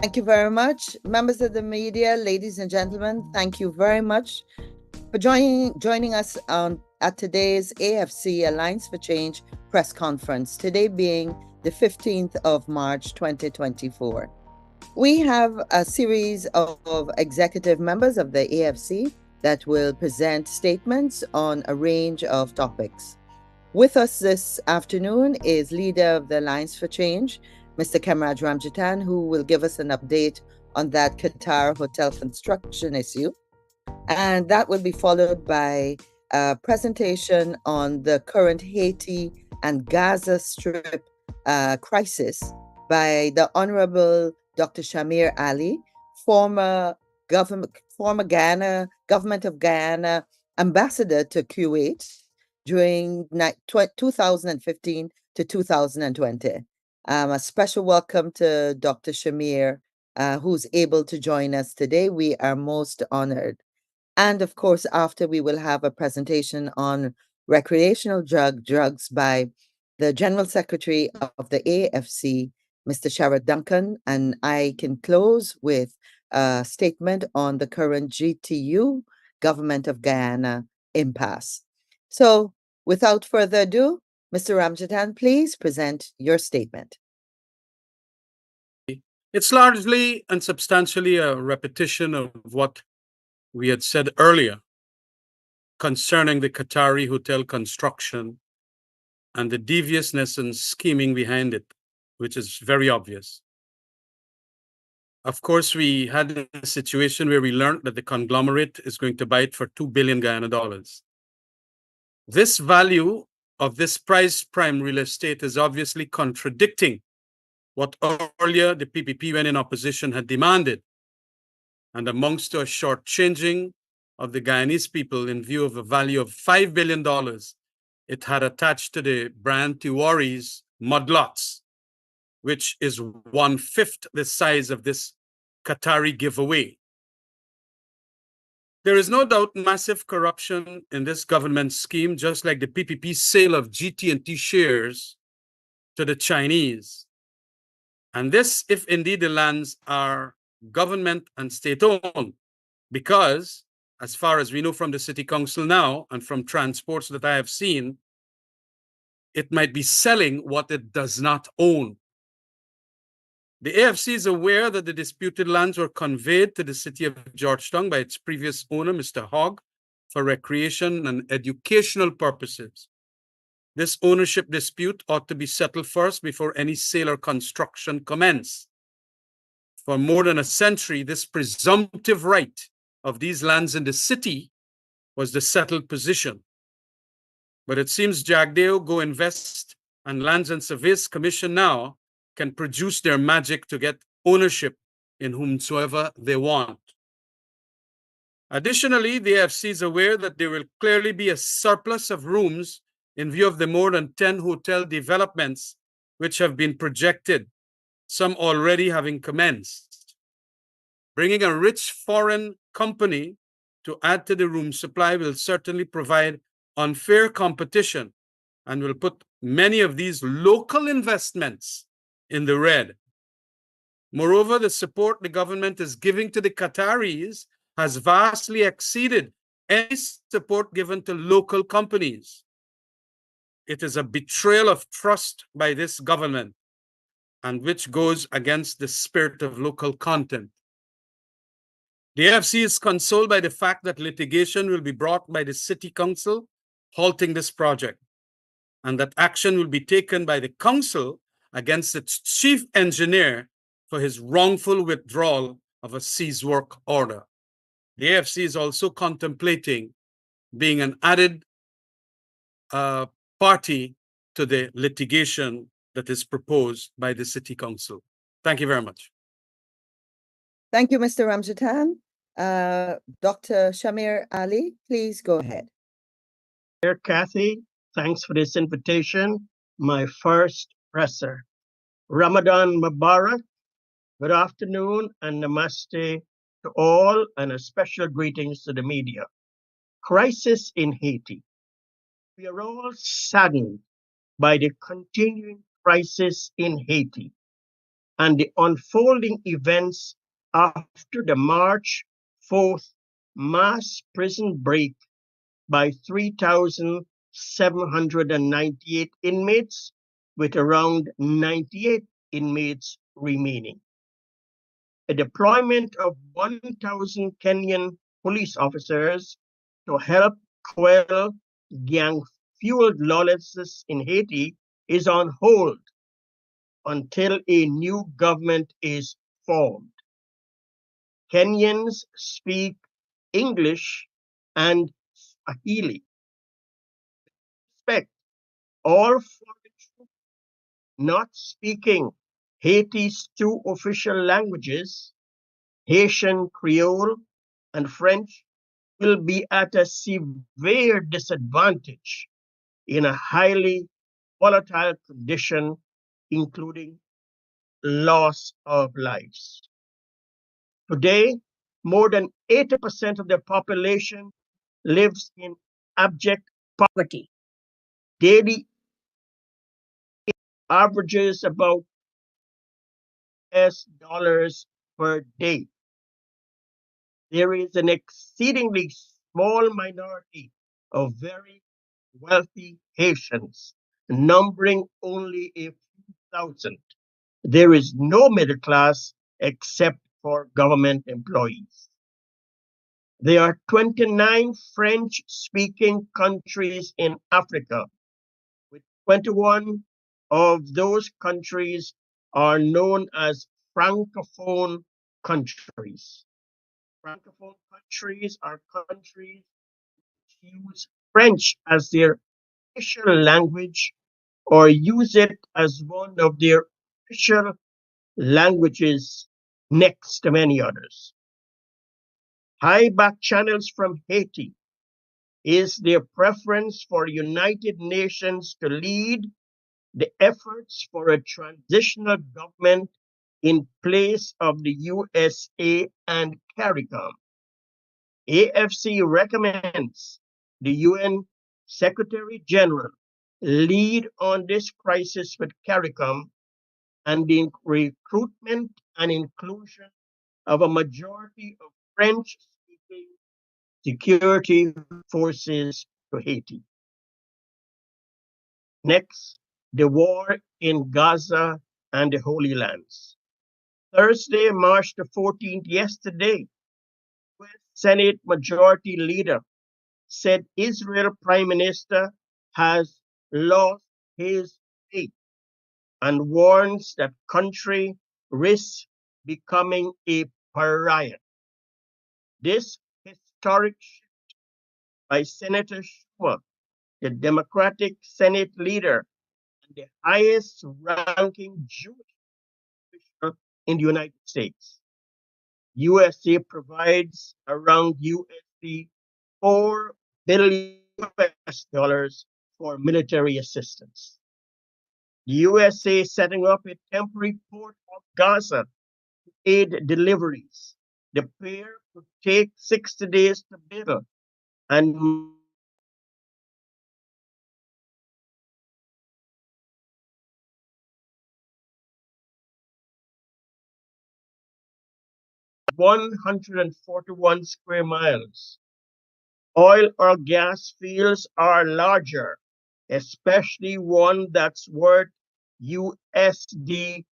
Thank you very much. Members of the media, ladies and gentlemen, thank you very much for joining us at today's AFC Alliance for Change press conference, today being the 15th of March 2024. We have a series of executive members of the AFC that will present statements on a range of topics. With us this afternoon is leader of the Alliance for Change, Mr. Kemraj Ramjatan, who will give us an update on that Qatar hotel construction issue. And that will be followed by a presentation on the current Haiti and Gaza Strip crisis by the Honorable Dr. Shamir Ali, former government of Guyana ambassador to Kuwait during 2015 to 2020. A special welcome to Dr. Shamir, who's able to join us today. We are most honored. And of course, after we will have a presentation on recreational drugs by the General Secretary of the AFC, Mr. Sharad Duncan, and I can close with a statement on the current GTU, Government of Guyana, impasse. So without further ado, Mr. Ramjatan, please present your statement. It's largely and substantially a repetition of what we had said earlier concerning the Qatari hotel construction and the deviousness and scheming behind it, which is very obvious. Of course, we had a situation where we learned that the conglomerate is going to buy it for $2 billion Guyana dollars. This value of this price prime real estate is obviously contradicting what earlier the PPP, when in opposition, had demanded, and amongst a shortchanging of the Guyanese people in view of a value of $5 billion it had attached to the brand Tiwari's mudlots, which is 1/5 the size of this Qatari giveaway. There is no doubt massive corruption in this government scheme, just like the PPP sale of GT&T shares to the Chinese. And this, if indeed the lands are government and state-owned, because, as far as we know from the City Council now and from transports that I have seen, it might be selling what it does not own. The AFC is aware that the disputed lands were conveyed to the city of Georgetown by its previous owner, Mr. Hogg, for recreation and educational purposes. This ownership dispute ought to be settled first before any sale or construction commence. For more than a century, this presumptive right of these lands in the city was the settled position. But it seems Jagdeo, Go Invest, and Lands and Surveys Commission now can produce their magic to get ownership in whomsoever they want. Additionally, the AFC is aware that there will clearly be a surplus of rooms in view of the more than 10 hotel developments which have been projected, some already having commenced. Bringing a rich foreign company to add to the room supply will certainly provide unfair competition and will put many of these local investments in the red. Moreover, the support the government is giving to the Qataris has vastly exceeded any support given to local companies. It is a betrayal of trust by this government, and which goes against the spirit of local content. The AFC is consoled by the fact that litigation will be brought by the City Council halting this project, and that action will be taken by the Council against its chief engineer for his wrongful withdrawal of a cease work order. The AFC is also contemplating being an added party to the litigation that is proposed by the City Council. Thank you very much. Thank you, Mr. Ramjatan. Dr. Shamir Ali, please go ahead. Dear Kathy, thanks for this invitation. My first presser. Ramadan Mubarak. Good afternoon and namaste to all, and a special greetings to the media. Crisis in Haiti. We are all saddened by the continuing crisis in Haiti and the unfolding events after the March 4th mass prison break by 3,798 inmates, with around 98 inmates remaining. A deployment of 1,000 Kenyan police officers to help quell gang-fueled lawlessness in Haiti is on hold until a new government is formed. Kenyans speak English and Swahili. Expect all foreign troops not speaking Haiti's two official languages, Haitian Creole and French, will be at a severe disadvantage in a highly volatile condition, including loss of lives. Today, more than 80% of the population lives in abject poverty. Daily averages about $US per day. There is an exceedingly small minority of very wealthy Haitians, numbering only a few thousand. There is no middle class except for government employees. There are 29 French speaking countries in Africa, with 21 of those countries are known as Francophone countries. Francophone countries are countries which use French as their official language or use it as one of their official languages next to many others. High back channels from Haiti is their preference for United Nations to lead the efforts for a transitional government in place of the USA and CARICOM. AFC recommends the UN Secretary General lead on this crisis with CARICOM and the recruitment and inclusion of a majority of French speaking security forces to Haiti. Next, the war in Gaza and the Holy Lands. Thursday, March the 14th, yesterday, US Senate Majority Leader said Israel Prime Minister has lost his faith and warns that country risks becoming a pariah. This historic shift by Senator Schumer, the Democratic Senate leader and the highest ranking Jewish official in the United States. USA provides around USD $4 billion for military assistance. The USA setting up a temporary port of Gaza to aid deliveries. The pair could take 60 days to build and (141 square miles). Oil or gas fields are larger, especially one that's worth USD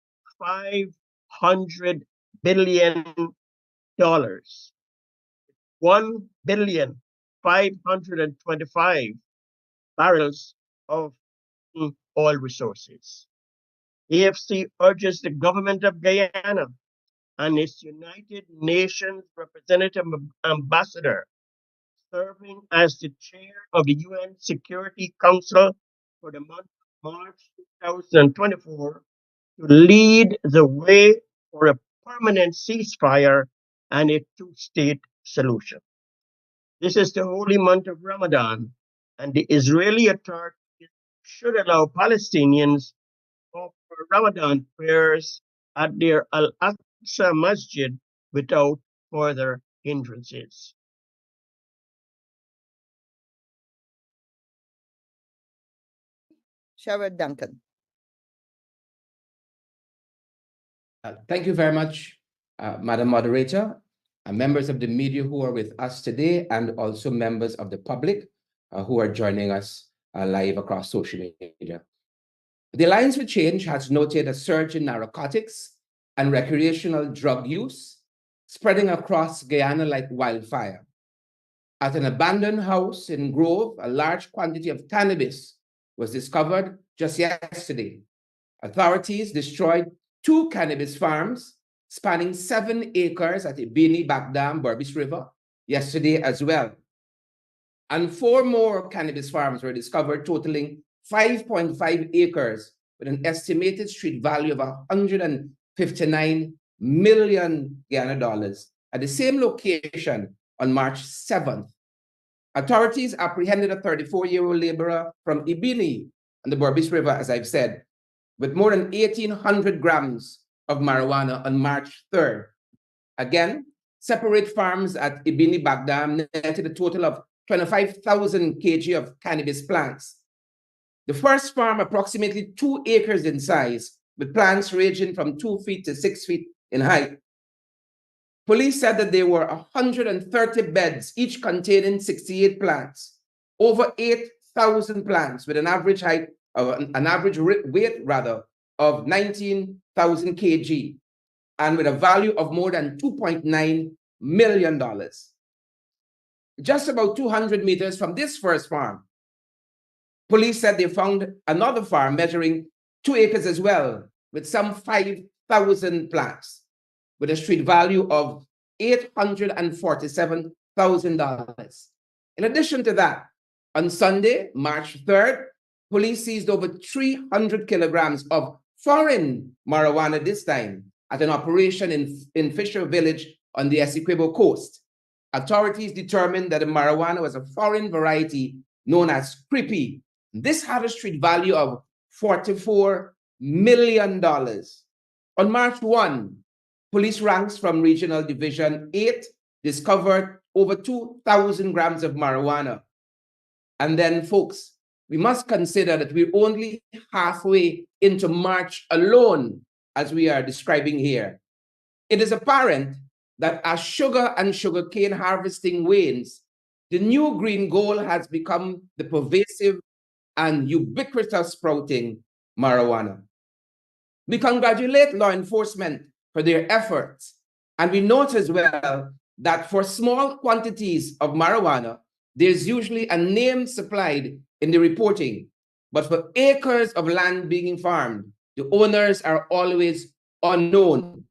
$500 billion, 1,525,000,000 barrels of oil resources. AFC urges the government of Guyana and its United Nations representative ambassador serving as the chair of the UN Security Council for the month of March 2024 to lead the way for a permanent ceasefire and a two-state solution. This is the holy month of Ramadan, and the Israeli authorities should allow Palestinians to offer Ramadan prayers at their Al Aqsa Masjid without further hindrances. Sherrod Duncan. Thank you very much, Madam Moderator, members of the media who are with us today, and also members of the public who are joining us live across social media. The Alliance for Change has noted a surge in narcotics and recreational drug use spreading across Guyana like wildfire. At an abandoned house in Grove, a large quantity of cannabis was discovered just yesterday. Authorities destroyed 2 cannabis farms spanning 7 acres at Ibini Bakdam, Berbice River, yesterday as well. And 4 more cannabis farms were discovered, totaling 5.5 acres with an estimated street value of 159 million Guyana dollars at the same location on March 7th. Authorities apprehended a 34-year-old laborer from Ibini on the Berbice River, as I've said, with more than 1,800 grams of marijuana on March 3rd. Again, separate farms at Ibini Bagdam netted a total of 25,000 kg of cannabis plants. The first farm, approximately 2 acres in size, with plants ranging from 2 feet to 6 feet in height. Police said that there were 130 beds, each containing 68 plants, over 8,000 plants with an average height of an average weight of 19,000 kg and with a value of more than $2.9 million. Just about 200 meters from this first farm, police said they found another farm measuring 2 acres as well, with some 5,000 plants, with a street value of $847,000. In addition to that, on Sunday, March 3rd, police seized over 300 kilograms of foreign marijuana, this time at an operation in Fisher Village on the Essequibo coast. Authorities determined that the marijuana was a foreign variety known as Creepy. This had a street value of $44 million. On March 1, police ranks from Regional Division 8 discovered over 2,000 grams of marijuana. And then, folks, we must consider that we're only halfway into March alone, as we are describing here. It is apparent that as sugar and sugarcane harvesting wanes, the new green goal has become the pervasive and ubiquitous sprouting marijuana. We congratulate law enforcement for their efforts, and we note as well that for small quantities of marijuana, there's usually a name supplied in the reporting, but for acres of land being farmed, the owners are always unknown.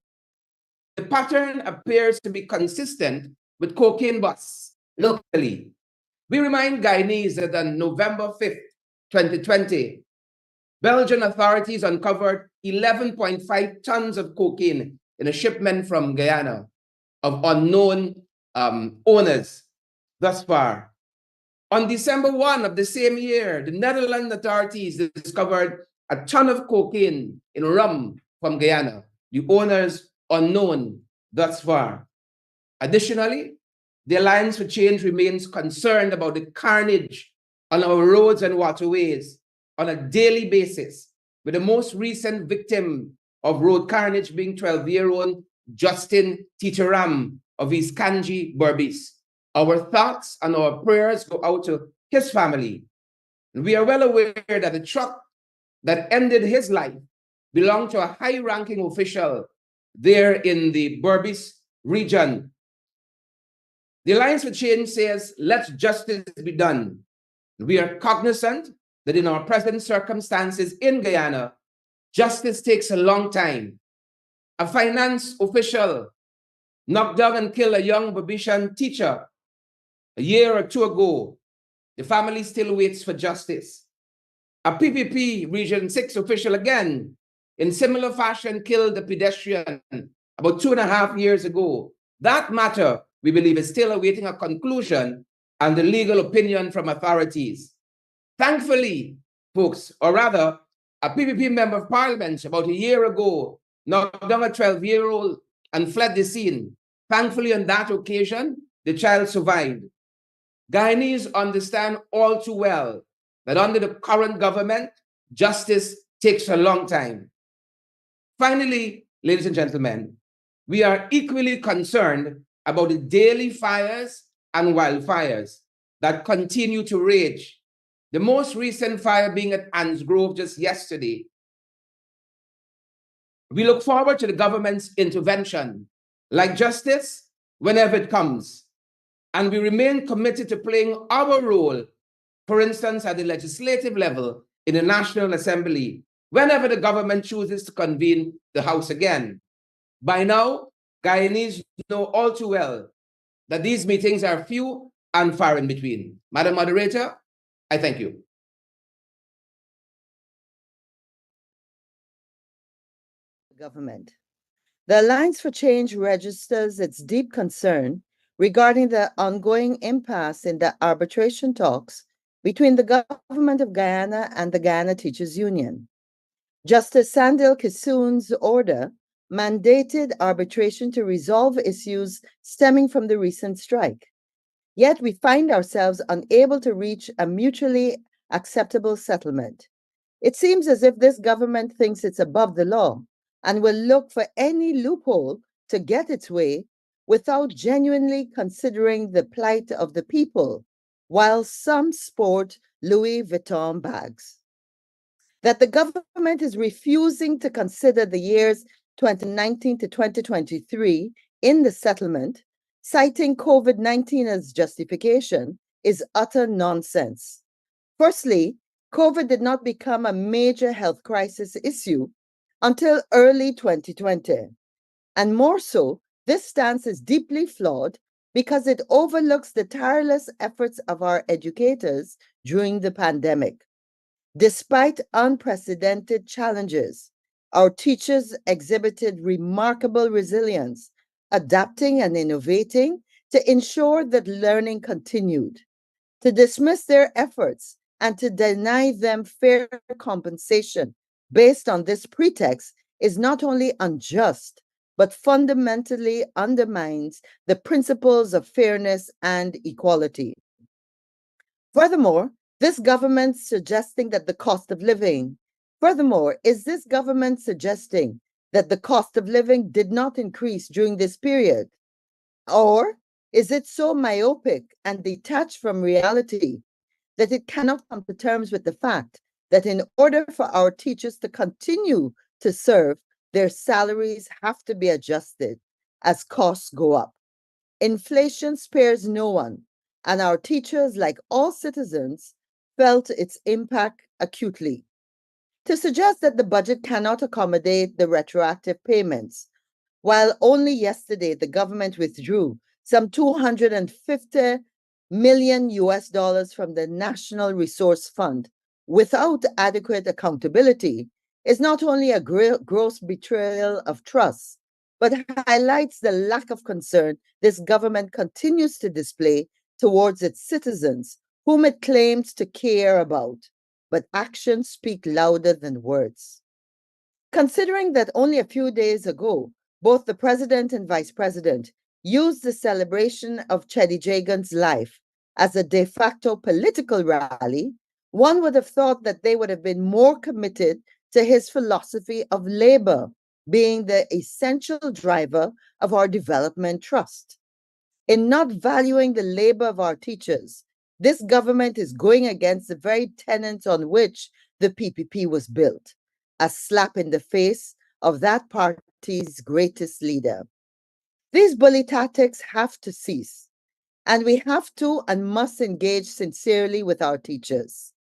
The pattern appears to be consistent with cocaine busts locally. We remind Guyanese that on November 5th, 2020, Belgian authorities uncovered 11.5 tons of cocaine in a shipment from Guyana of unknown owners thus far. On December 1 of the same year, the Netherlands authorities discovered a ton of cocaine in rum from Guyana, the owners unknown thus far. Additionally, the Alliance for Change remains concerned about the carnage on our roads and waterways on a daily basis, with the most recent victim of road carnage being 12-year-old Justin Titaram of East Kanji, Berbice. Our thoughts and our prayers go out to his family. We are well aware that the truck that ended his life belonged to a high-ranking official there in the Berbice region. The Alliance for Change says, let justice be done. We are cognizant that in our present circumstances in Guyana, justice takes a long time. A finance official knocked down and killed a young Berbician teacher a year or two ago. The family still waits for justice. A PPP Region 6 official again, in similar fashion, killed a pedestrian about 2.5 years ago. That matter, we believe, is still awaiting a conclusion and the legal opinion from authorities. Thankfully, folks, or rather, a PPP member of parliament about a year ago knocked down a 12-year-old and fled the scene. Thankfully, on that occasion, the child survived. Guyanese understand all too well that under the current government, justice takes a long time. Finally, ladies and gentlemen, we are equally concerned about the daily fires and wildfires that continue to rage. The most recent fire being at Ansgrove just yesterday. We look forward to the government's intervention, like justice, whenever it comes. And we remain committed to playing our role, for instance, at the legislative level in the National Assembly, whenever the government chooses to convene the House again. By now, Guyanese know all too well that these meetings are few and far in between. Madam Moderator, I thank you. Government. The Alliance for Change registers its deep concern regarding the ongoing impasse in the arbitration talks between the government of Guyana and the Guyana Teachers Union. Justice Sandil Kissoon's order mandated arbitration to resolve issues stemming from the recent strike. Yet we find ourselves unable to reach a mutually acceptable settlement. It seems as if this government thinks it's above the law and will look for any loophole to get its way without genuinely considering the plight of the people, while some sport Louis Vuitton bags. That the government is refusing to consider the years 2019 to 2023 in the settlement, citing COVID-19 as justification, is utter nonsense. Firstly, COVID did not become a major health crisis issue until early 2020. And more so, this stance is deeply flawed because it overlooks the tireless efforts of our educators during the pandemic. Despite unprecedented challenges, our teachers exhibited remarkable resilience, adapting and innovating to ensure that learning continued. To dismiss their efforts and to deny them fair compensation based on this pretext is not only unjust, but fundamentally undermines the principles of fairness and equality. Furthermore, this government suggesting that the cost of living, is this government suggesting that the cost of living did not increase during this period? Or is it so myopic and detached from reality that it cannot come to terms with the fact that in order for our teachers to continue to serve, their salaries have to be adjusted as costs go up? Inflation spares no one, and our teachers, like all citizens, felt its impact acutely. To suggest that the budget cannot accommodate the retroactive payments, while only yesterday the government withdrew some $250 million from the National Resource Fund without adequate accountability, is not only a gross betrayal of trust, but highlights the lack of concern this government continues to display towards its citizens, whom it claims to care about, but actions speak louder than words. Considering that only a few days ago, both the president and vice president used the celebration of Cheddi Jagan's life as a de facto political rally, one would have thought that they would have been more committed to his philosophy of labor being the essential driver of our development trust. In not valuing the labor of our teachers, this government is going against the very tenets on which the PPP was built, a slap in the face of that party's greatest leader. These bully tactics have to cease, and we have to and must engage sincerely with our teachers.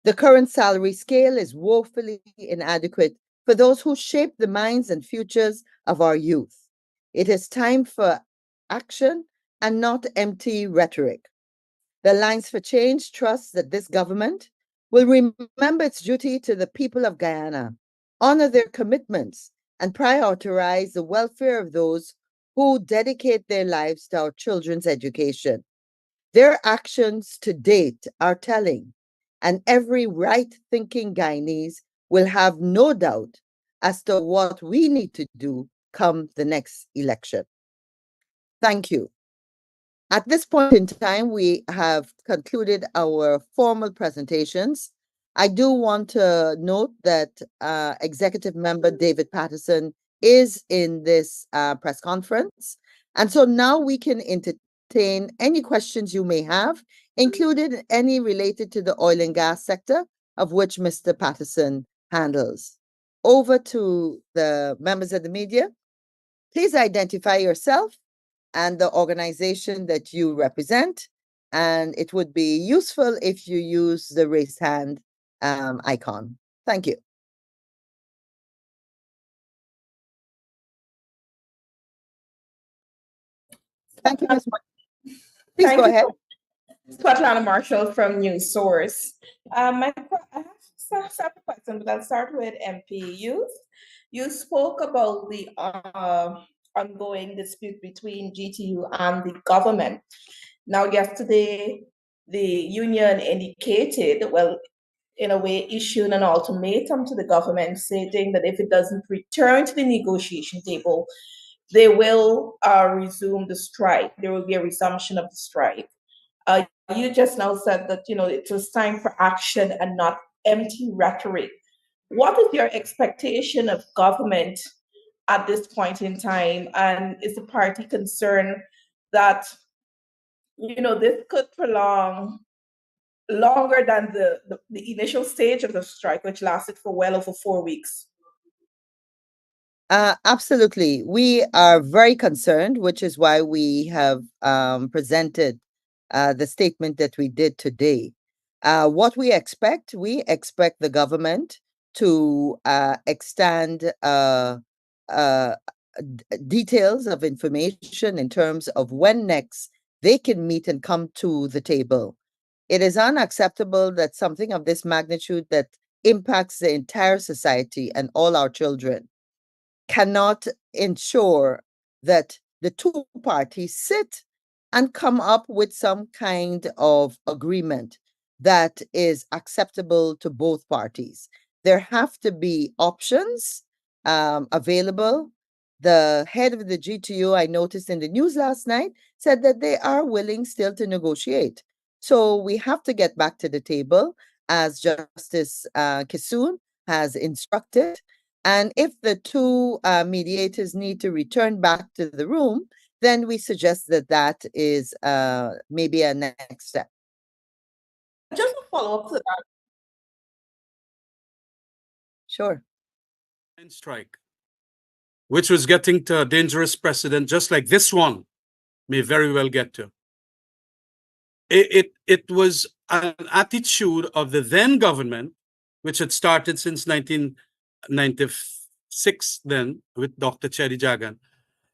The current salary scale is woefully inadequate for those who shape the minds and futures of our youth. It is time for action and not empty rhetoric. The Alliance for Change trusts that this government will remember its duty to the people of Guyana, honor their commitments, and prioritize the welfare of those who dedicate their lives to our children's education. Their actions to date are telling, and every right-thinking Guyanese will have no doubt as to what we need to do come the next election. Thank you. At this point in time, we have concluded our formal presentations. I do want to note that Executive Member David Patterson is in this press conference. And so now we can entertain any questions you may have, including any related to the oil and gas sector, of which Mr. Patterson handles. Over to the members of the media. Please identify yourself and the organization that you represent. And it would be useful if you use the raise hand icon. Thank you. Thank you, Ms. Please Thank go you. ahead. Svetlana Marshall from News Source. I have several questions, but I'll start with MP Youth. You spoke about the ongoing dispute between GTU and the government. Now, yesterday, the union indicated, well, in a way, issued an ultimatum to the government stating that if it doesn't return to the negotiation table, they will resume the strike. There will be a resumption of the strike. You just now said that, you know, it was time for action and not empty rhetoric. What is your expectation of government at this point in time? And is the party concerned that, you know, this could prolong longer than the initial stage of the strike, which lasted for well over 4 weeks? Absolutely. We are very concerned, which is why we have presented the statement that we did today. What we expect the government to extend details of information in terms of when next they can meet and come to the table. It is unacceptable that something of this magnitude that impacts the entire society and all our children cannot ensure that the two parties sit and come up with some kind of agreement that is acceptable to both parties. There have to be options available. The head of the GTU, I noticed in the news last night, said that they are willing still to negotiate. So we have to get back to the table, as Justice Kissoon has instructed. And if the two mediators need to return back to the room, then we suggest that that is maybe a next step. Just a follow-up to that. Sure. Strike, which was getting to a dangerous precedent, just like this one may very well get to. It was an attitude of the then government, which had started since 1996 then with Dr. Cheddi Jagan.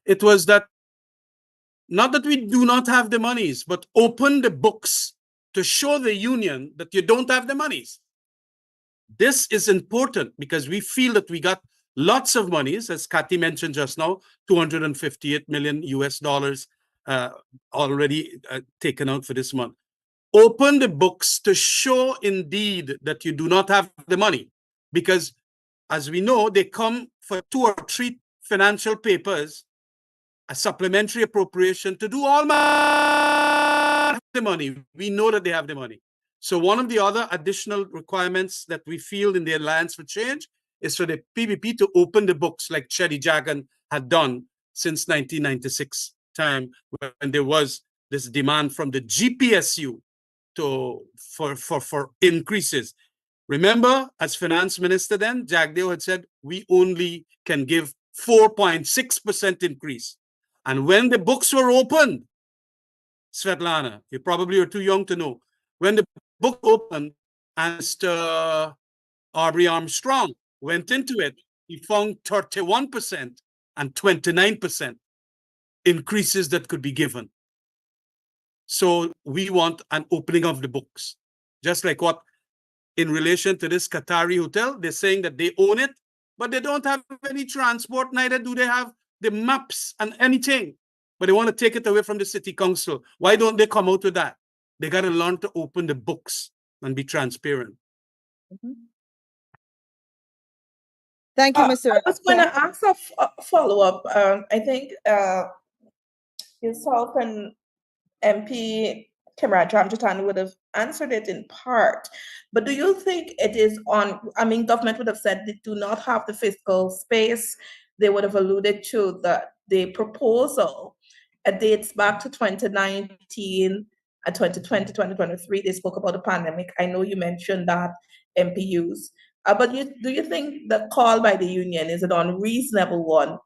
It was that not that we do not have the monies, but open the books to show the union that you don't have the monies. This is important because we feel that we got lots of monies, as Kathy mentioned just now, 258 million US dollars already taken out for this month. Open the books to show indeed that you do not have the money, because as we know, they come for 2 or 3 financial papers, a supplementary appropriation to do all the money. We know that they have the money. So one of the other additional requirements that we feel in the Alliance for Change is for the PPP to open the books like Cheddi Jagan had done since 1996 time, when there was this demand from the GPSU for increases. Remember, as finance minister then, Jagdeo had said, we only can give 4.6% increase. And when the books were opened, Svetlana, you probably are too young to know, when the book opened and Mr. Aubrey Armstrong went into it, he found 31% and 29% increases that could be given. So we want an opening of the books. Just like what, in relation to this Qatari hotel, they're saying that they own it, but they don't have any transport, neither do they have the maps and anything. But they want to take it away from the city council. Why don't they come out with that? They got to learn to open the books and be transparent. Mm-hmm. Thank you, Mr. I was going to ask a follow-up. I think yourself and MP Timrat Ramjatan would have answered it in part, but do you think it is on, I mean, government would have said they do not have the fiscal space they would have alluded to the proposal. It dates back to 2019 and 2020, 2023. They spoke about the pandemic. I know you mentioned that, MPUs. But do you think the call by the union is an unreasonable one,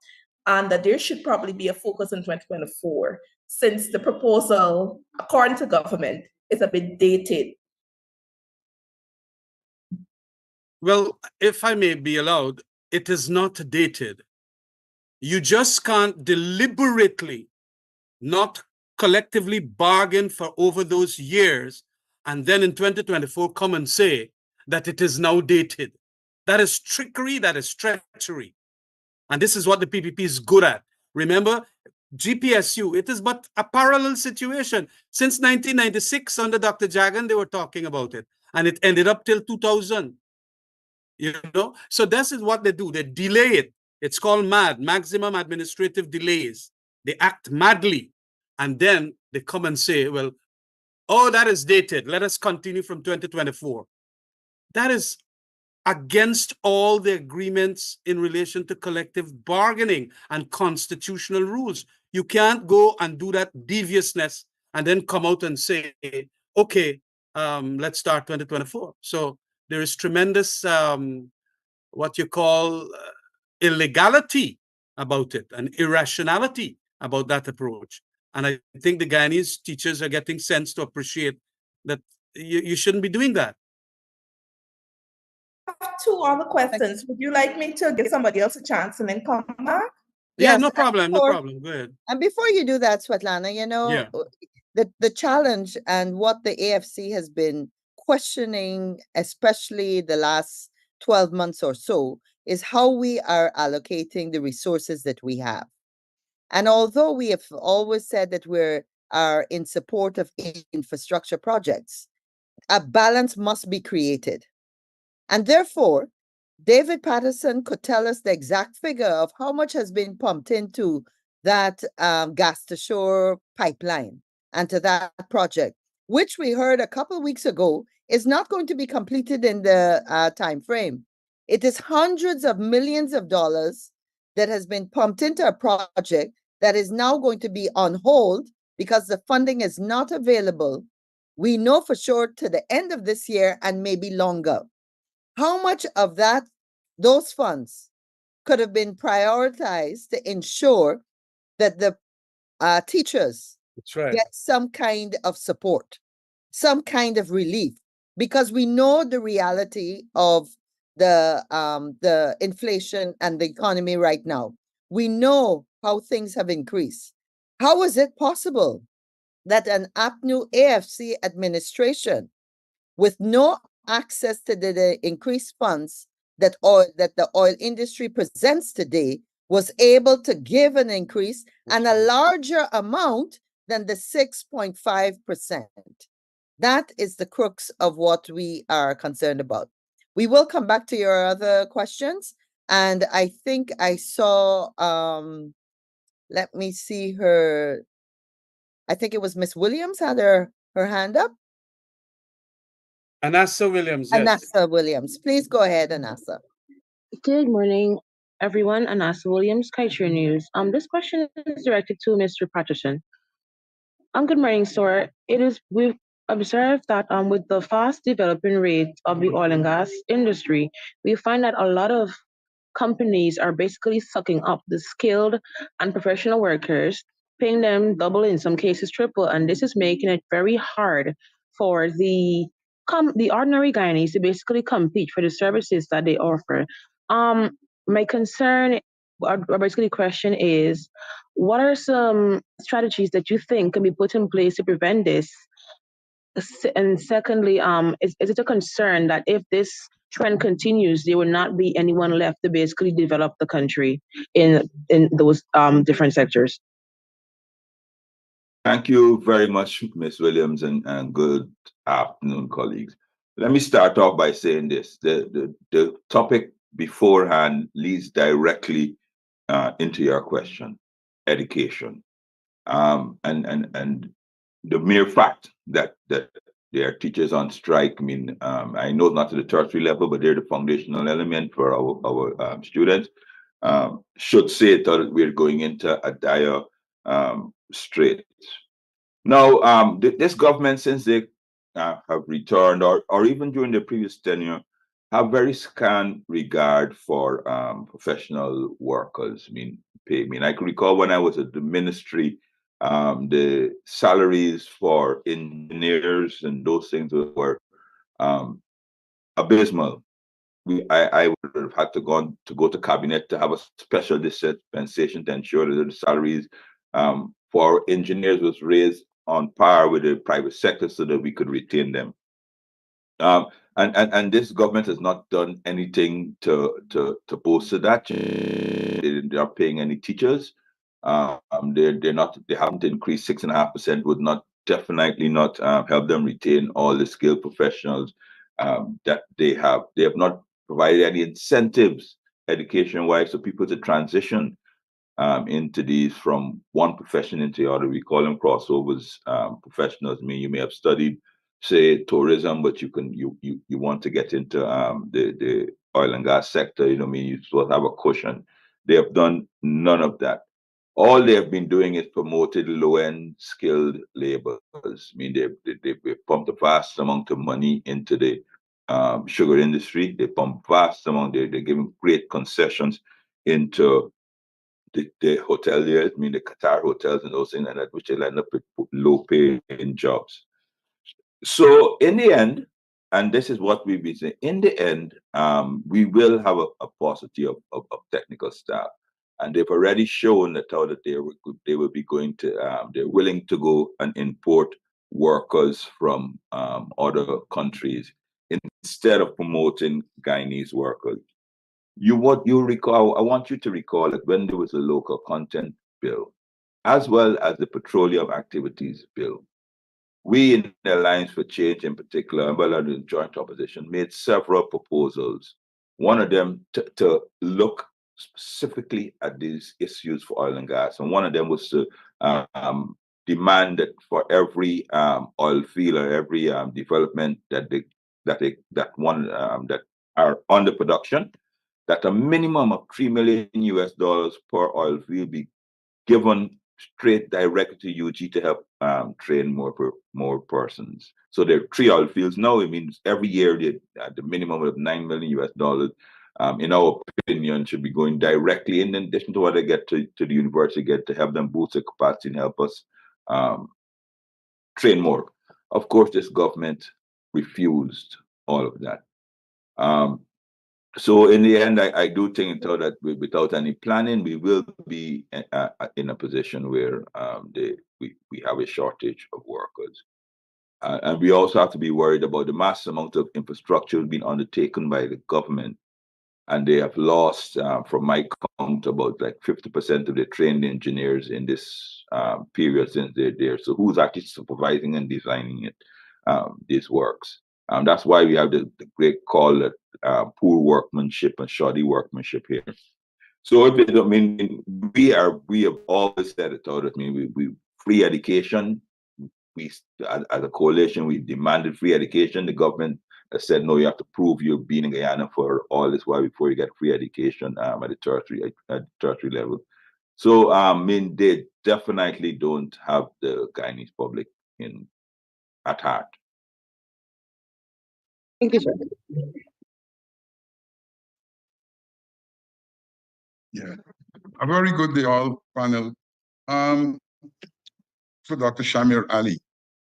and that there should probably be a focus in 2024, since the proposal, according to government, is a bit dated? Well, if I may be allowed, it is not dated. You just can't deliberately not collectively bargain for over those years and then in 2024 come and say that it is now dated. That is trickery, that is treachery. And this is what the PPP is good at. Remember, GPSU, it is but a parallel situation. Since 1996, under Dr. Jagan, they were talking about it. And it ended up till 2000. You know, so this is what they do. They delay it. It's called MAD, maximum administrative delays. They act madly. And then they come and say, well, oh, that is dated. Let us continue from 2024. That is against all the agreements in relation to collective bargaining and constitutional rules. You can't go and do that deviousness and then come out and say, okay, let's start 2024. So there is tremendous, what you call illegality about it and irrationality about that approach. And I think the Guyanese teachers are getting sense to appreciate that you shouldn't be doing that. I have two other questions. Would you like me to give somebody else a chance and then come back? Yeah, Yes, no and problem, no before- problem. Go ahead. And before you do that, Svetlana, you know, Yeah. the challenge and what the AFC has been questioning, especially the last 12 months or so, is how we are allocating the resources that we have. And although we have always said that we are in support of infrastructure projects, a balance must be created. And therefore, David Patterson could tell us the exact figure of how much has been pumped into that gas to shore pipeline and to that project, which we heard a couple of weeks ago is not going to be completed in the time frame. It is hundreds of millions of dollars that has been pumped into a project that is now going to be on hold because the funding is not available. We know for sure to the end of this year and maybe longer. How much of those funds could have been prioritized to ensure that the teachers That's right. get some kind of support, some kind of relief? Because we know the reality of the inflation and the economy right now. We know how things have increased. How is it possible that an APNU AFC administration with no access to the increased funds that the oil industry presents today was able to give an increase and a larger amount than the 6.5%? That is the crux of what we are concerned about. We will come back to your other questions. And I think I saw, let me see her. I think it was Miss Williams had her hand up. Anassa Williams, yes. Anassa Williams. Please go ahead, Anassa. Good morning, everyone. Anassa Williams, Kaiser News. This question is directed to Mr. Patterson. Good morning, sir. We've observed that with the fast developing rate of the oil and gas industry, we find that a lot of companies are basically sucking up the skilled and professional workers, paying them double, in some cases triple, and this is making it very hard for the ordinary Guyanese to basically compete for the services that they offer. My concern, or basically question is, what are some strategies that you think can be put in place to prevent this? And secondly, is it a concern that if this trend continues, there will not be anyone left to basically develop the country in those different sectors? Thank you very much, Ms. Williams, and good afternoon, colleagues. Let me start off by saying this. The topic beforehand leads directly into your question, education. And the mere fact that there are teachers on strike, I mean, I know not to the tertiary level, but they're the foundational element for our students. should say that we're going into a dire strait. Now, this government, since they have returned, or even during the previous tenure, have very scant regard for professional workers. I mean, pay. I mean, I can recall when I was at the ministry, the salaries for engineers and those things were abysmal. I would have had to go to cabinet to have a special dispensation to ensure that the salaries for engineers was raised on par with the private sector so that we could retain them. And this government has not done anything to bolster that. They're not paying any teachers. They haven't increased 6.5%. Would not definitely not help them retain all the skilled professionals that they have. They have not provided any incentives education-wise for people to transition into these from one profession into the other. We call them crossovers professionals. I mean, you may have studied, say, tourism, but you want to get into the oil and gas sector. You know, I mean, you sort of have a cushion. They have done none of that. All they have been doing is promoted low-end skilled laborers. I mean, they pumped a vast amount of money into the sugar industry. They pump vast amount. They're giving great concessions into the hoteliers, I mean the Qatar hotels and those things, and that which will end up with low-paying jobs. So in the end, and this is what we've been saying, in the end, we will have a paucity of technical staff, and they've already shown that they will be going to, they're willing to go and import workers from other countries instead of promoting Guyanese workers. I want you to recall that when there was a local content bill, as well as the petroleum activities bill, we in the Alliance for Change in particular, and well, the joint opposition, made several proposals. One of them to look specifically at these issues for oil and gas, and one of them was to demand that for every oil field or every development that are under production, that a minimum of $3 million per oil field be given straight directly to UG to help train more persons. So there are 3 oil fields now. It means every year the minimum of $9 million, in our opinion, should be going directly in addition to what they get to the university, get to help them boost their capacity and help us train more. Of course, this government refused all of that. So in the end, I do think that without any planning, we will be in a position where we have a shortage of workers. And we also have to be worried about the mass amount of infrastructure being undertaken by the government. And they have lost, from my count, about like 50% of the trained engineers in this period since they're there. So who's actually supervising and designing it, these works? That's why we have the great call that poor workmanship and shoddy workmanship here. So we have always said it out. I mean, we free education. We as a coalition, we demanded free education. The government has said, no, you have to prove you've been in Guyana for all this while before you get free education at the tertiary level. So they definitely don't have the Guyanese public at heart. Thank you, sir. Yeah, a very good day all panel. For Dr. Shamir Ali.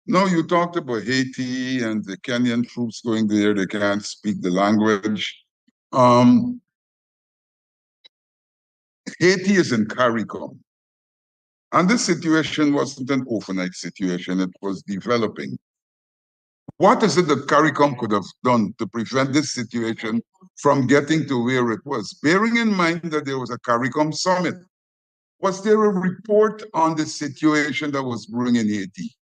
Now you talked about Haiti and the Kenyan troops going there, they can't speak the language. Haiti is in CARICOM. And this situation wasn't an overnight situation, it was developing. What is it that CARICOM could have done to prevent this situation from getting to where it was? Bearing in mind that there was a CARICOM summit, was there a report on the situation that was brewing in Haiti?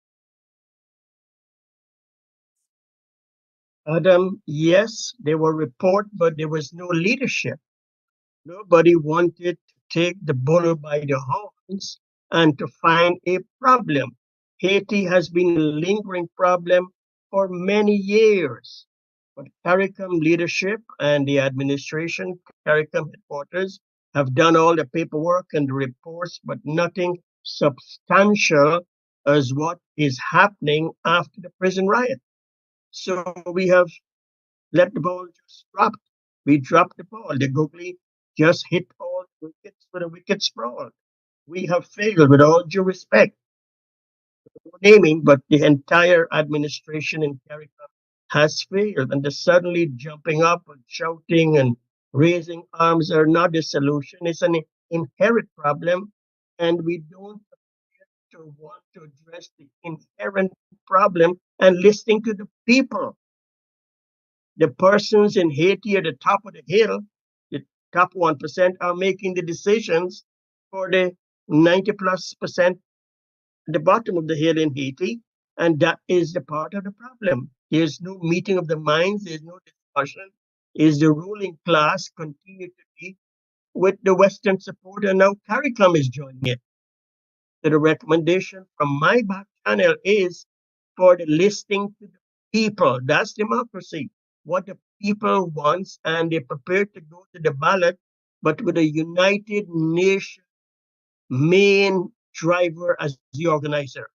Adam, yes, there were reports, but there was no leadership. Nobody wanted to take the bull by the horns and to find a problem. Haiti has been a lingering problem for many years. But CARICOM leadership and the administration, CARICOM headquarters, have done all the paperwork and the reports, but nothing substantial as what is happening after the prison riot. So we have let the ball just drop. We dropped the ball. The googly just hit all the wickets with a wicket sprawl. We have failed with all due respect. No naming, but the entire administration in CARICOM has failed. And the suddenly jumping up and shouting and raising arms are not the solution. It's an inherent problem. And we don't appear to want to address the inherent problem and listening to the people. The persons in Haiti at the top of the hill, the top 1%, are making the decisions for the 90+% at the bottom of the hill in Haiti. And that is the part of the problem. There's no meeting of the minds, there's no discussion. Is the ruling class continue to be with the Western support, and now CARICOM is joining it. So the recommendation from my back channel is for the listening to the people. That's democracy. What the people wants, and they're prepared to go to the ballot, but with a United Nations main driver as the organizer.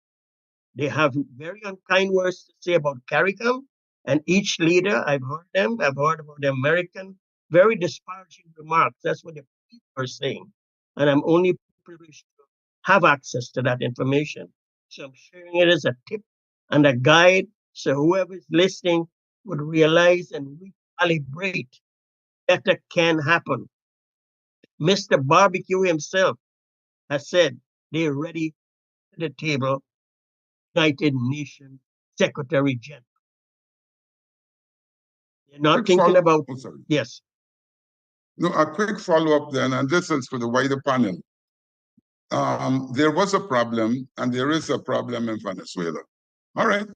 They have very unkind words to say about CARICOM, and each leader, I've heard them, I've heard about the American, very disparaging remarks. That's what the people are saying. And I'm only privileged to have access to that information. So I'm sharing it as a tip and a guide, so whoever is listening would realize and recalibrate better can happen. Mr. Barbecue himself has said they're ready to the table, United Nations Secretary General. They're not Quick thinking follow- about, Oh, sorry. yes. No, a quick follow-up then, and this is for the wider panel. There was a problem, and there is a problem in Venezuela. All right.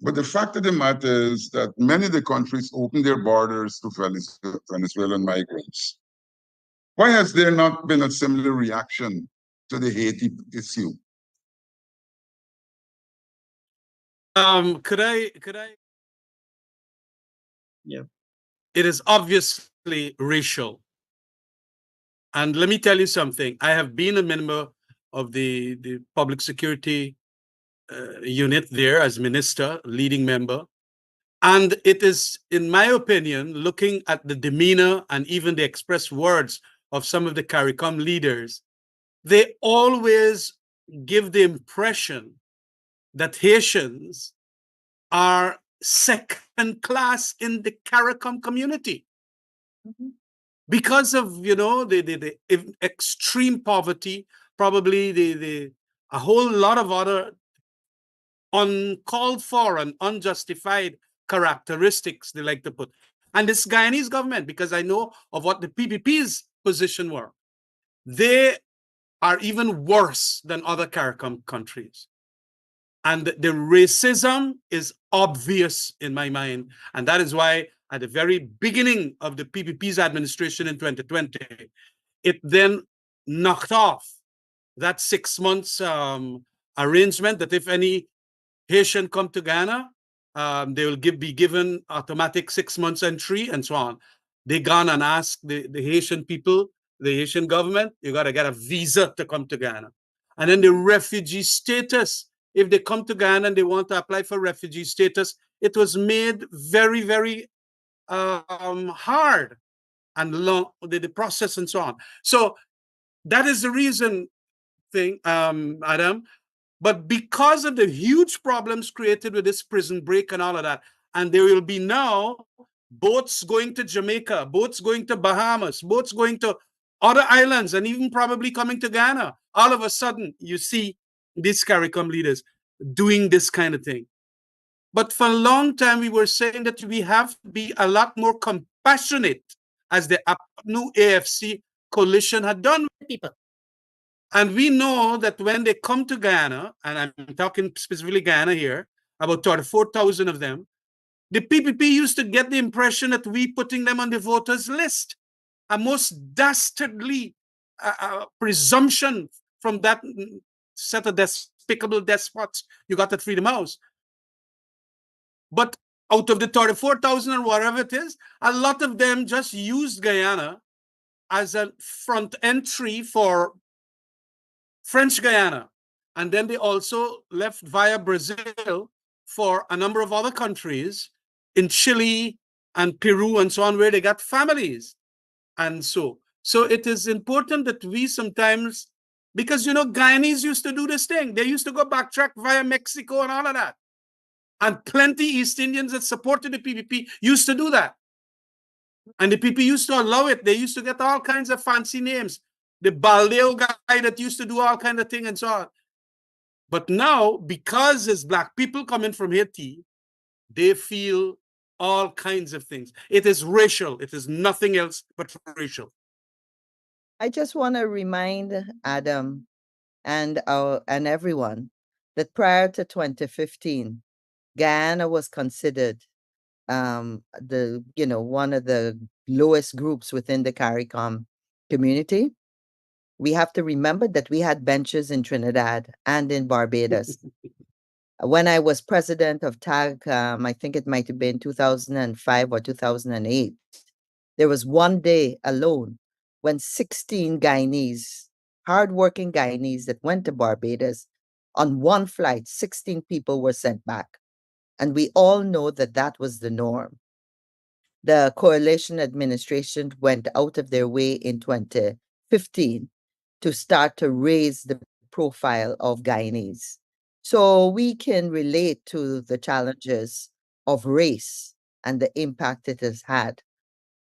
But the fact of the matter is that many of the countries opened their borders to Venezuelan migrants. Why has there not been a similar reaction to the Haiti issue? Could I? Yeah. It is obviously racial. And let me tell you something. I have been a member of the public security unit there as minister, leading member. And it is, in my opinion, looking at the demeanor and even the expressed words of some of the CARICOM leaders, they always give the impression that Haitians are second class in the CARICOM community. Because of, the extreme poverty, probably a whole lot of other uncalled for and unjustified characteristics they like to put. And this Guyanese government, because I know of what the PPP's position were, they are even worse than other CARICOM countries. And the racism is obvious in my mind. And that is why at the very beginning of the PPP's administration in 2020, it then knocked off that 6 months arrangement that if any Haitian come to Ghana, they will be given automatic 6 months entry and so on. They gone and asked the Haitian people, the Haitian government, you got to get a visa to come to Ghana. And then the refugee status, if they come to Ghana and they want to apply for refugee status, it was made very, very hard and long, the process and so on. So that is the reason Adam. But because of the huge problems created with this prison break and all of that, and there will be now boats going to Jamaica, boats going to Bahamas, boats going to other islands, and even probably coming to Ghana. All of a sudden, you see these CARICOM leaders doing this kind of thing. But for a long time, we were saying that we have to be a lot more compassionate, as the new AFC coalition had done with people. And we know that when they come to Ghana, and I'm talking specifically Ghana here, about 34,000 of them, the PPP used to get the impression that we putting them on the voters list. A most dastardly presumption from that set of despicable despots you got at Freedom House. But out of the 34,000 or whatever it is, a lot of them just used Guyana as a front entry for French Guiana. And then they also left via Brazil for a number of other countries in Chile and Peru and so on, where they got families. And so it is important that we sometimes, because, you know, Guyanese used to do this thing. They used to go backtrack via Mexico and all of that. And plenty East Indians that supported the PPP used to do that. And the PPP used to allow it. They used to get all kinds of fancy names. The Baldeo guy that used to do all kind of thing and so on. But now, because there's Black people coming from Haiti, they feel all kinds of things. It is racial. It is nothing else but racial. I just want to remind Adam and everyone that prior to 2015, Guyana was considered one of the lowest groups within the CARICOM community. We have to remember that we had benches in Trinidad and in Barbados. When I was president of TAG, I think it might have been 2005 or 2008, there was one day alone when 16 Guyanese, hardworking Guyanese that went to Barbados, on one flight, 16 people were sent back. And we all know that that was the norm. The coalition administration went out of their way in 2015 to start to raise the profile of Guyanese. So we can relate to the challenges of race and the impact it has had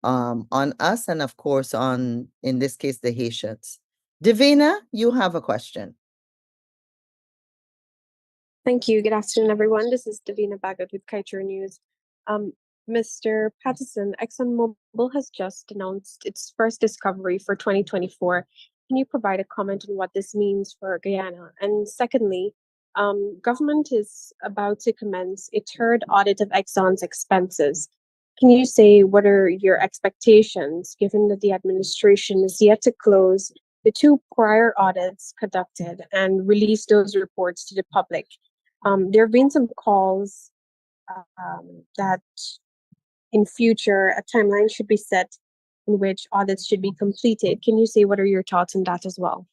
on us and, of course, on, in this case, the Haitians. Davina, you have a question. Thank you. Good afternoon, everyone. This is Davina Bagot with Kaiser News. Mr. Patterson, ExxonMobil has just announced its first discovery for 2024. Can you provide a comment on what this means for Guyana? And secondly, government is about to commence a third audit of Exxon's expenses. Can you say what are your expectations, given that the administration is yet to close the two prior audits conducted and release those reports to the public? There have been some calls that in future a timeline should be set in which audits should be completed. Can you say what are your thoughts on that as well?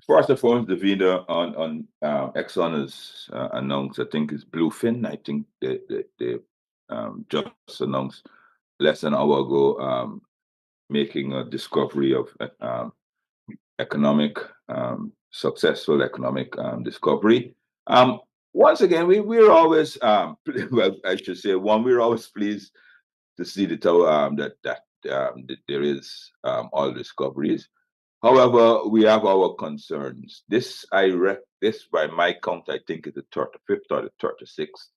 First and foremost, Davina, on Exxon has announced, I think it's Bluefin. I think they just announced less than an hour ago, making a discovery of successful economic discovery. Once again, we're always, well, I should say, we're always pleased to see that there is oil discoveries. However, we have our concerns. This by my count, I think is the 35th or the 36th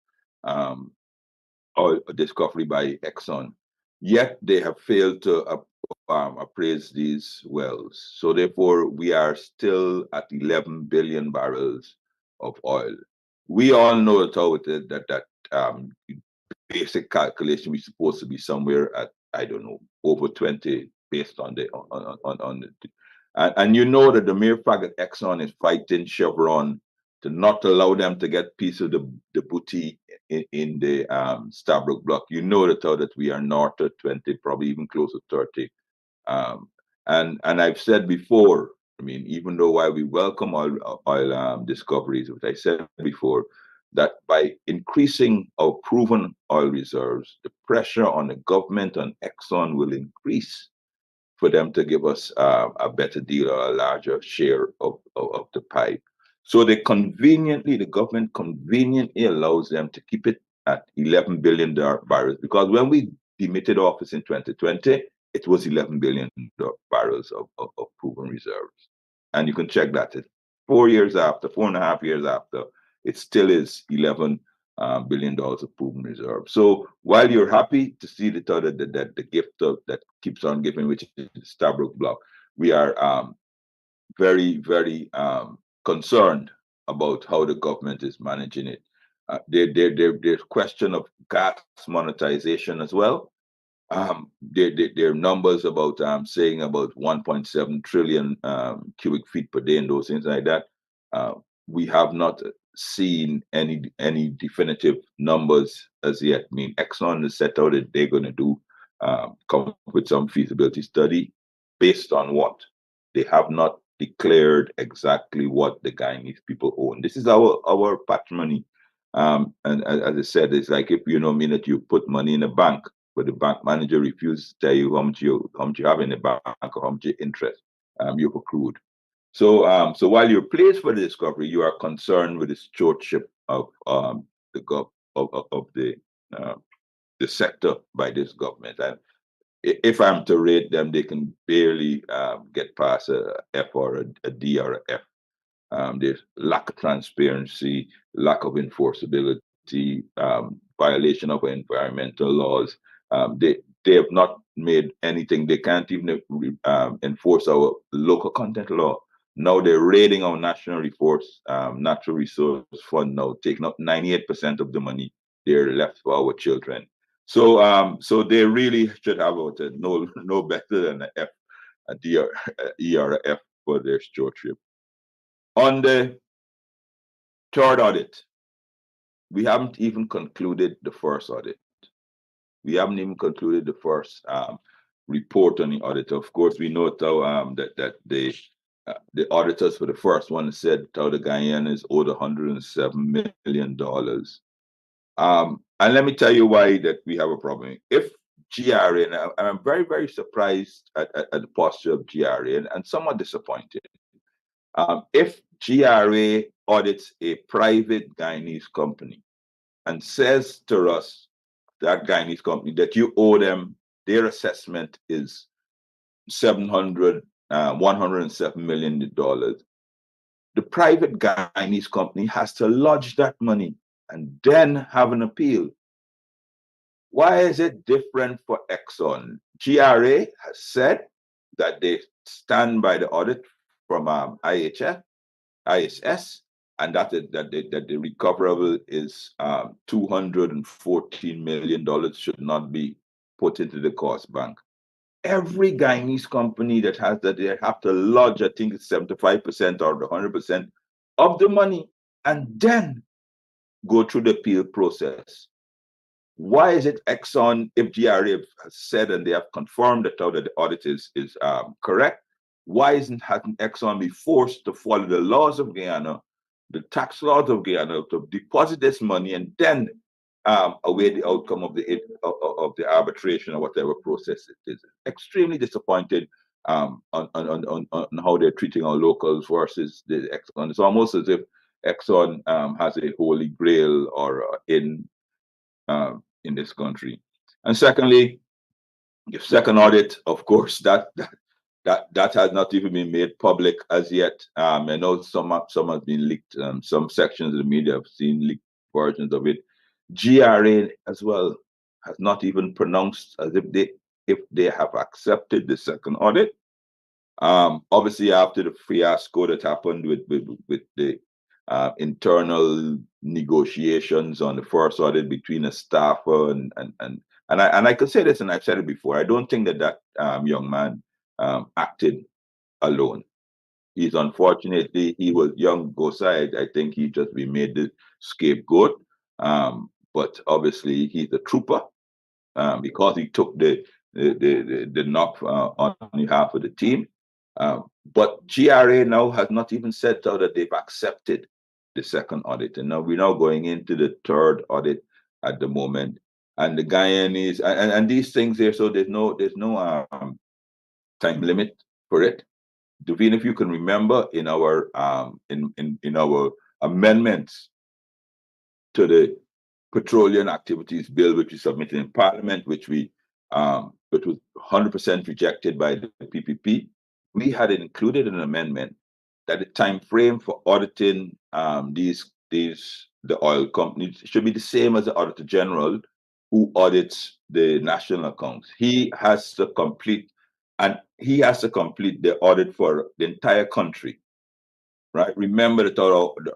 oil discovery by Exxon. Yet they have failed to appraise these wells. So therefore, we are still at 11 billion barrels of oil. We all know that basic calculation, we're supposed to be somewhere at, I don't know, over 20 based on the and you know that the mere fact that Exxon is fighting Chevron to not allow them to get piece of the booty in the Stabroek block, you know that we are north of 20, probably even close to 30. And I've said before, I mean, even though while we welcome oil discoveries, which I said before, that by increasing our proven oil reserves, the pressure on the government, on Exxon, will increase for them to give us a better deal or a larger share of the pie. So the government conveniently allows them to keep it at 11 billion barrels, because when we demitted office in 2020, it was 11 billion barrels of proven reserves. And you can check that. 4.5 years after, it still is 11 billion dollars of proven reserves. So while you're happy to see the gift that keeps on giving, which is the Stabroek block, we are very, very concerned about how the government is managing it. There's question of gas monetization as well. There are numbers about saying about 1.7 trillion cubic feet per day and those things like that. We have not seen any definitive numbers as yet. I mean, Exxon has set out that they're going to do come with some feasibility study based on what? They have not declared exactly what the Guyanese people own. This is our patrimony. And as I said, it's like if you know me that you put money in a bank, but the bank manager refuses to tell you how much you have in the bank or how much interest you've accrued. So while you're pleased for the discovery, you are concerned with the stewardship of the sector by this government. And if I'm to rate them, they can barely get past a F or a D or a F. There's lack of transparency, lack of enforceability, violation of environmental laws. They have not made anything. They can't even enforce our local content law. Now they're raiding our national natural resource fund now, taking up 98% of the money they're left for our children. So they really should have no better than an F, a D, or a E, or a F for their stewardship. On the third audit, we haven't even concluded the first audit. We haven't even concluded the first report on the audit. Of course, we know that the auditors for the first one said how the Guyanans owed $107 million. And let me tell you why that we have a problem. If GRA, and I'm very, very surprised at the posture of GRA and somewhat disappointed. If GRA audits a private Guyanese company and says to us, that Guyanese company, that you owe them, their assessment is $107 million. The private Guyanese company has to lodge that money and then have an appeal. Why is it different for Exxon? GRA has said that they stand by the audit from ISS, and that the recoverable is $214 million should not be put into the cost bank. Every Guyanese company that has that, they have to lodge, I think it's 75% or 100% of the money, and then go through the appeal process. Why is it Exxon, if GRA has said and they have confirmed that the audit is correct, why hasn't Exxon be forced to follow the laws of Guyana, the tax laws of Guyana, to deposit this money and then await the outcome of the arbitration or whatever process it is? Extremely disappointed on how they're treating our locals versus the Exxon. It's almost as if Exxon has a holy grail or in this country. And secondly, the second audit, of course, that has not even been made public as yet. I know some has been leaked. Some sections of the media have seen leaked versions of it. GRA as well has not even pronounced as if they have accepted the second audit. Obviously, after the fiasco that happened with the internal negotiations on the first audit between a staffer and I could say this, and I've said it before, I don't think that young man acted alone. He was young, Gosai. I think he just be made the scapegoat. But obviously he's a trooper because he took the knock on behalf of the team. But GRA now has not even said that they've accepted the second audit, and now we're going into the third audit at the moment. And the Guyanese and these things there, so there's no time limit for it. Davina, if you can remember, in our in our amendments to the Petroleum Activities Bill, which we submitted in Parliament, which was 100% rejected by the PPP, we had included an amendment that the time frame for auditing the oil companies should be the same as the Auditor General who audits the national accounts. He has to complete the audit for the entire country, right? Remember that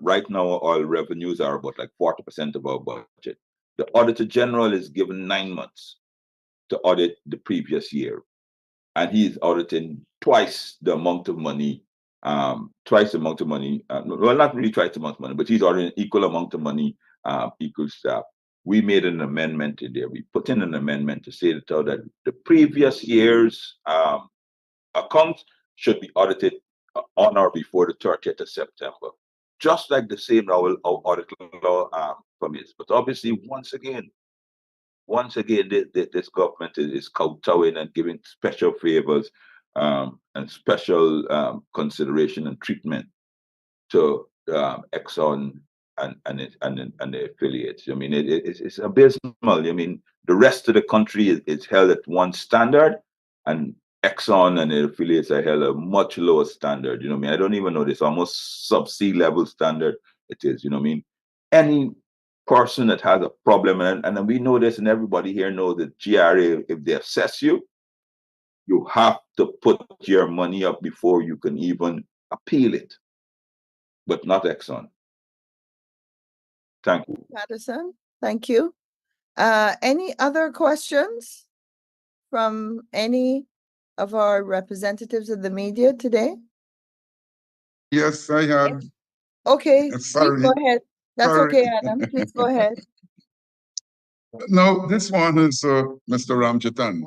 right now our oil revenues are about like 40% of our budget. The Auditor General is given 9 months to audit the previous year, and he's auditing twice the amount of money. Well, not really twice the amount of money, but he's auditing equal amount of money, equal staff. we made an amendment in there. We put in an amendment to say that the previous year's accounts should be audited on or before the 30th of September, just like the same our audit law permits. But obviously, once again, this government is kowtowing and giving special favors and special consideration and treatment to Exxon and the affiliates. I mean, it's abysmal. I mean, the rest of the country is held at one standard, and Exxon and the affiliates are held at a much lower standard. You know what I mean? I don't even know this, almost sub-sea level standard it is. You know what I mean? Any person that has a problem, and we know this, and everybody here knows that GRA, if they assess you, you have to put your money up before you can even appeal it, but not Exxon. Thank you. Patterson, thank you. Any other questions from any of our representatives of the media today? Yes, I have. Okay, please Sorry. go ahead. That's Sorry. okay, Adam. Please go ahead. No, this one is Mr. Ramjatan.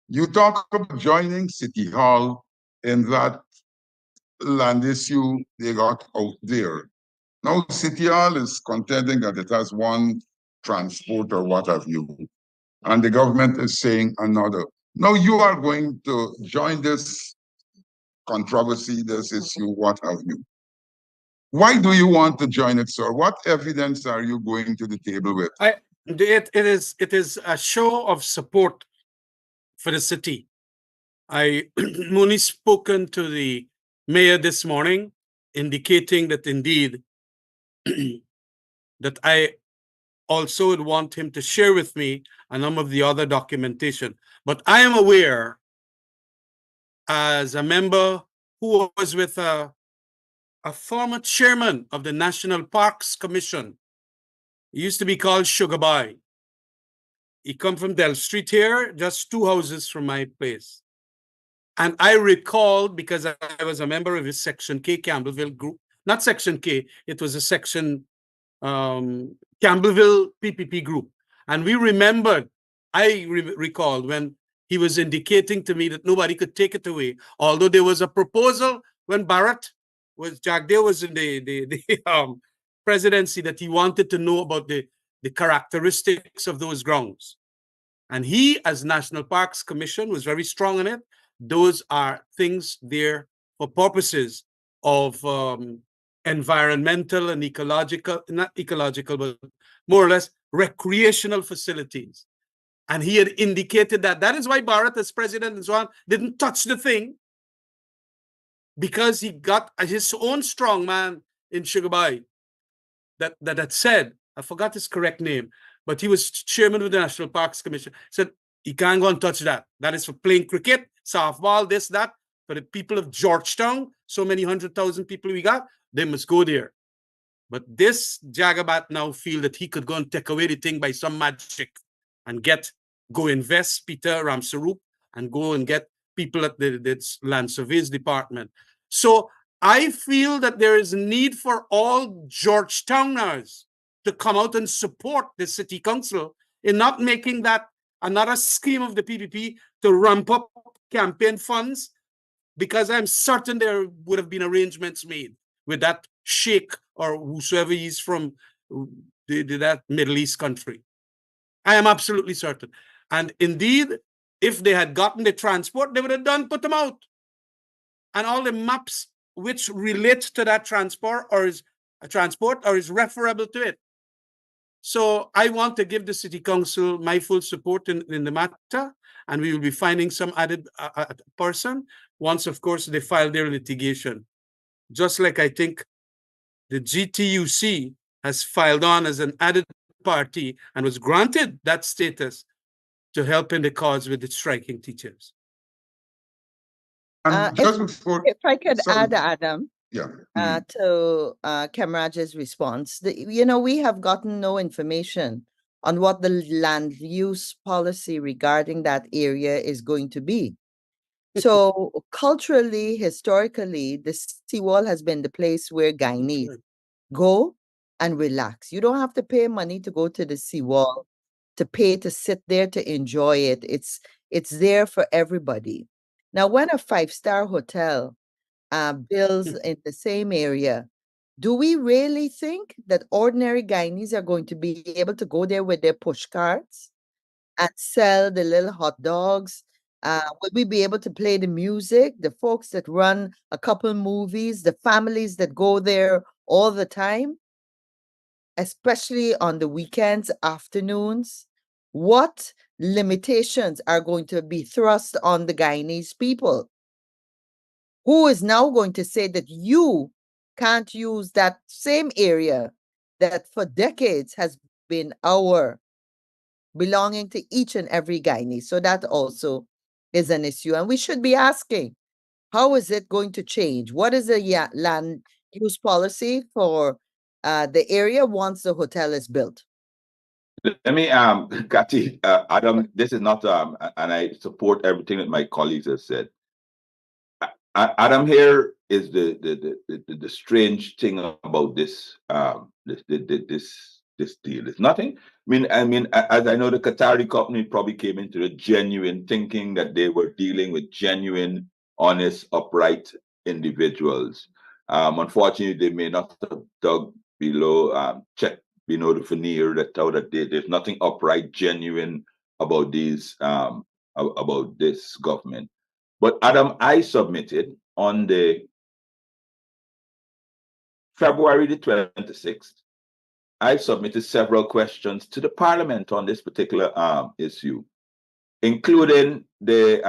You talk about joining City Hall in that land issue they got out there. Now, City Hall is contending that it has one transport or what have you, and the government is saying another. Now, you are going to join this controversy, this issue, what have you. Why do you want to join it, sir? What evidence are you going to the table with? It is a show of support for the city. I only spoken to the mayor this morning, indicating that indeed that I also would want him to share with me a number of the other documentation. But I am aware, as a member who was with a former chairman of the National Parks Commission, he used to be called Sugar Boy. He come from Del Street here, just 2 houses from my place. And I recall, because I was a member of his Section K Campbellville group, not Section K, it was a Section Campbellville PPP group. And we remembered, I recall when he was indicating to me that nobody could take it away. Although there was a proposal when Jack Day was in the presidency, that he wanted to know about the characteristics of those grounds. And he, as National Parks Commission, was very strong on it. Those are things there for purposes of environmental and ecological, not ecological, but more or less recreational facilities. And he had indicated that is why Barrett, as president and so on, didn't touch the thing, because he got his own strong man in Sugar Boy that said, I forgot his correct name, but he was chairman of the National Parks Commission, said he can't go and touch that. That is for playing cricket, softball, this, that. For the people of Georgetown, so many 100,000 people we got, they must go there. But this Jagabat now feel that he could go and take away the thing by some magic and go invest Peter Ramsarup and go and get people at the Land Surveys Department. So I feel that there is a need for all Georgetowners to come out and support the city council in not making that another scheme of the PPP to ramp up campaign funds, because I'm certain there would have been arrangements made with that sheikh or whosoever he's from, that Middle East country. I am absolutely certain. And indeed, if they had gotten the transport, they would have put them out. And all the maps which relate to that transport or is referable to it. So I want to give the City Council my full support in the matter, and we will be finding some added person once, of course, they file their litigation. Just like I think the GTUC has filed on as an added party and was granted that status to help in the cause with the striking teachers. And just before, if I could sorry. add, Adam, Yeah. to Kamraj's response, we have gotten no information on what the land use policy regarding that area is going to be. So culturally, historically, the seawall has been the place where Guyanese go and relax. You don't have to pay money to go to the seawall, to pay to sit there to enjoy it. It's there for everybody. Now, when a five-star hotel builds in the same area, do we really think that ordinary Guyanese are going to be able to go there with their push carts and sell the little hot dogs? Will we be able to play the music? The folks that run a couple movies, the families that go there all the time, especially on the weekends, afternoons, what limitations are going to be thrust on the Guyanese people? Who is now going to say that you can't use that same area that for decades has been our belonging to each and every Guyanese? So that also is an issue. And we should be asking, how is it going to change? What is the land use policy for the area once the hotel is built? Let me, Kati, Adam, this is not, and I support everything that my colleagues have said. Adam, here is the strange thing about this this deal. It's nothing. I mean, as I know, the Qatari company probably came into the genuine thinking that they were dealing with genuine, honest, upright individuals. Unfortunately, they may not have dug below, checked below the veneer that there's nothing upright, genuine about these about this government. But Adam, I submitted on the February the 26th, I submitted several questions to the Parliament on this particular issue, including the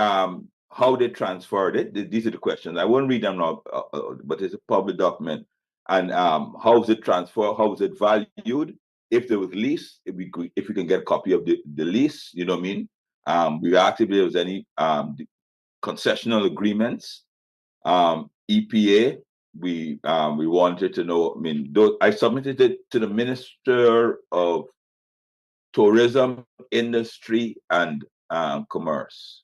how they transferred it. These are the questions. I won't read them now, but it's a public document. And how is it transferred? How is it valued? If there was lease, if we can get a copy of the lease, you know what I mean? We asked if there was any concessional agreements, EPA. We wanted to know. I mean, I submitted it to the Minister of Tourism, Industry, and Commerce,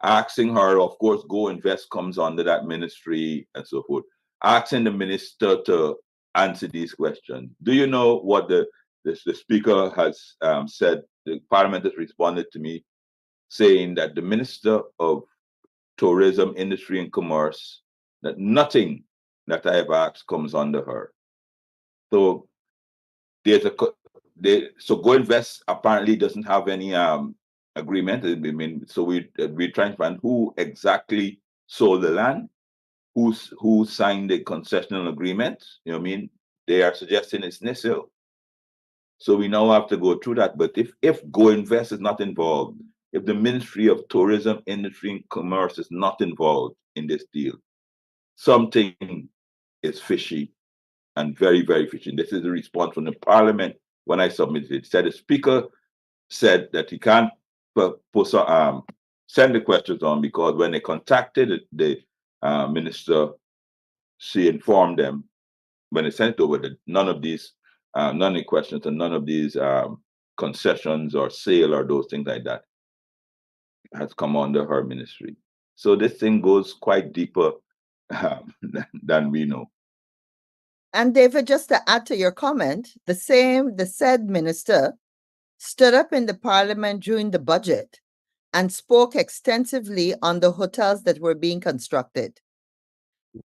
asking her. Of course, Go Invest comes under that ministry and so forth. Asking the minister to answer these questions. Do you know what the Speaker has said? The Parliament has responded to me, saying that the Minister of Tourism, Industry, and Commerce, that nothing that I have asked comes under her. So there's so Go Invest apparently doesn't have any agreement. I mean, so we're trying to find who exactly sold the land, who signed the concessional agreement. You know what I mean? They are suggesting it's NISIL. So we now have to go through that. But if Go Invest is not involved, if the Ministry of Tourism, Industry, and Commerce is not involved in this deal, something is fishy and very, very fishy. This is the response from the Parliament when I submitted it. Said the Speaker said that he can't send the questions on because when they contacted the minister, she informed them when they sent it over that none of these, none of the questions and none of these concessions or sale or those things like that has come under her ministry. So this thing goes quite deeper than we know. And David, just to add to your comment, the said minister stood up in the Parliament during the budget and spoke extensively on the hotels that were being constructed.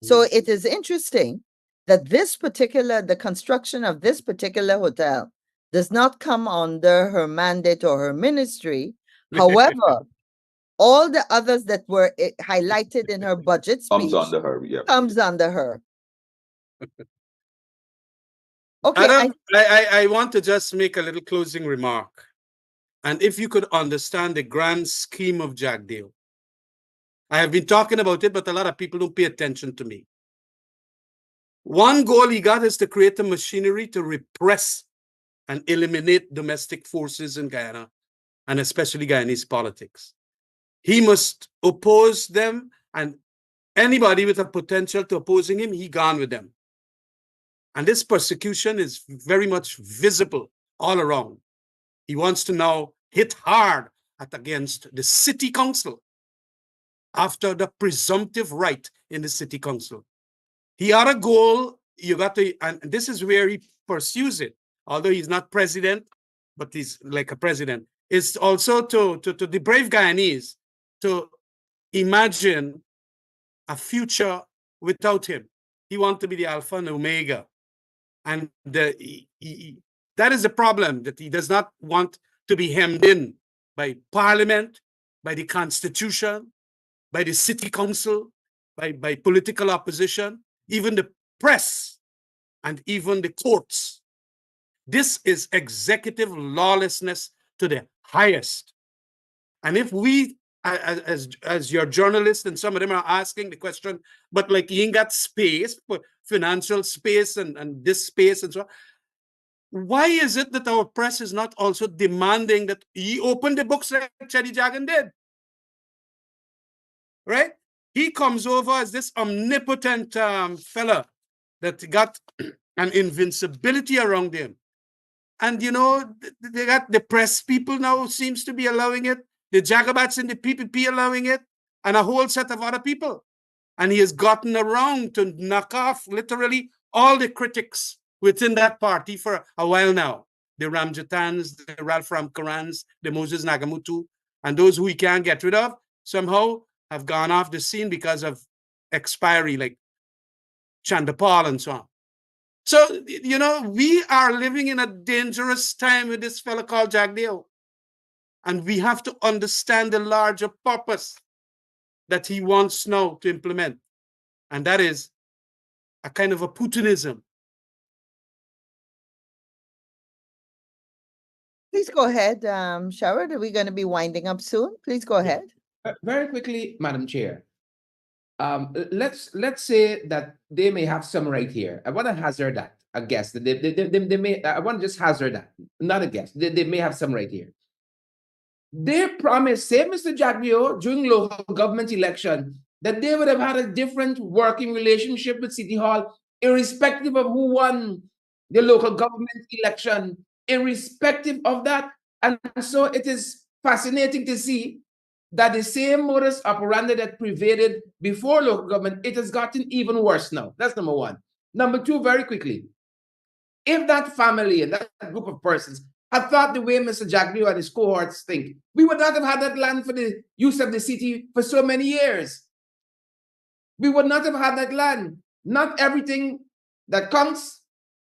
So it is interesting that the construction of this particular hotel does not come under her mandate or her ministry. However, all the others that were highlighted in her budget speech comes under her. Yeah. Comes under her. Okay. Adam, I want to just make a little closing remark. And if you could understand the grand scheme of Jagdeo. I have been talking about it, but a lot of people don't pay attention to me. One goal he got is to create a machinery to repress and eliminate domestic forces in Guyana, and especially Guyanese politics. He must oppose them, and anybody with a potential to opposing him, he gone with them. And this persecution is very much visible all around. He wants to now hit hard against the city council after the presumptive right in the city council. He had a goal, and this is where he pursues it, although he's not president, but he's like a president, is also to the brave Guyanese to imagine a future without him. He wants to be the Alpha and Omega. And that is the problem, that he does not want to be hemmed in by Parliament, by the Constitution, by the City Council, by political opposition, even the press, and even the courts. This is executive lawlessness to the highest. And if we, as your journalists, and some of them are asking the question, but like you ain't got space, for financial space and this space and so on, why is it that our press is not also demanding that he open the books like Cheddi Jagan did? Right? He comes over as this omnipotent fella that got an invincibility around him. And, you know, they got the press people now seems to be allowing it, the Jagabats in the PPP allowing it, and a whole set of other people. And he has gotten around to knock off literally all the critics within that party for a while now. The Ramjatans, the Ralph Ramkarans, the Moses Nagamutu, and those who he can't get rid of somehow have gone off the scene because of expiry, like Chandapal and so on. So, you know, we are living in a dangerous time with this fellow called Jagdeo. And we have to understand the larger purpose that he wants now to implement. And that is a kind of a Putinism. Please go ahead, Sherrod. Are we going to be winding up soon? Please go ahead. Very quickly, Madam Chair. Let's say that they may have some right here. I want to hazard that, a guess. They may, I want to just hazard that, not a guess. They may have some right here. They promised, say Mr. Jagdeo, during local government election, that they would have had a different working relationship with City Hall, irrespective of who won the local government election, irrespective of that. And so it is fascinating to see that the same modus operandi that pervaded before local government, it has gotten even worse now. That's number one. Number two, very quickly, if that family and that group of persons had thought the way Mr. Jagdeo and his cohorts think, we would not have had that land for the use of the city for so many years. We would not have had that land. Not everything that counts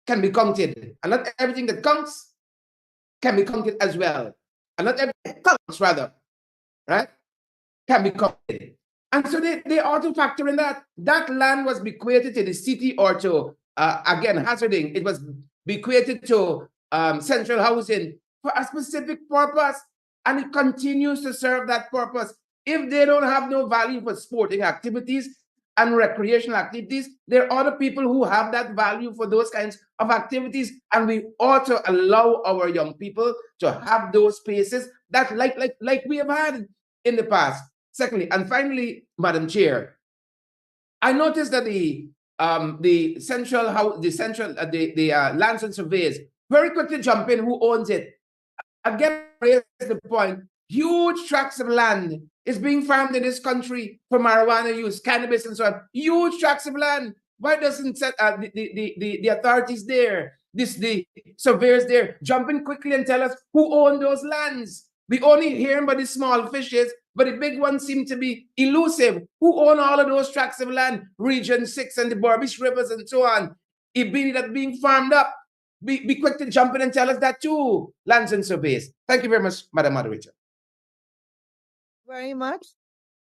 can be counted, and not everything that counts can be counted as well. And not everything that counts, rather, right, can be counted. And so they ought to factor in that. That land was bequeathed to the city or to, again, hazarding, it was bequeathed to central housing for a specific purpose, and it continues to serve that purpose. If they don't have no value for sporting activities and recreational activities, there are other people who have that value for those kinds of activities, and we ought to allow our young people to have those spaces that like we have had in the past. Secondly, and finally, Madam Chair, I noticed that the lands and surveys very quickly jump in who owns it. Again, raise the point, huge tracts of land is being farmed in this country for marijuana use, cannabis and so on. Huge tracts of land. Why doesn't the authorities there, the surveyors there, jump in quickly and tell us who own those lands? We only hear about the small fishes, but the big ones seem to be elusive. Who own all of those tracts of land? Region 6 and the Berbice Rivers and so on. It being farmed up. Be quick to jump in and tell us that too, lands and surveys. Thank you very much, Madam Moderator. Very much.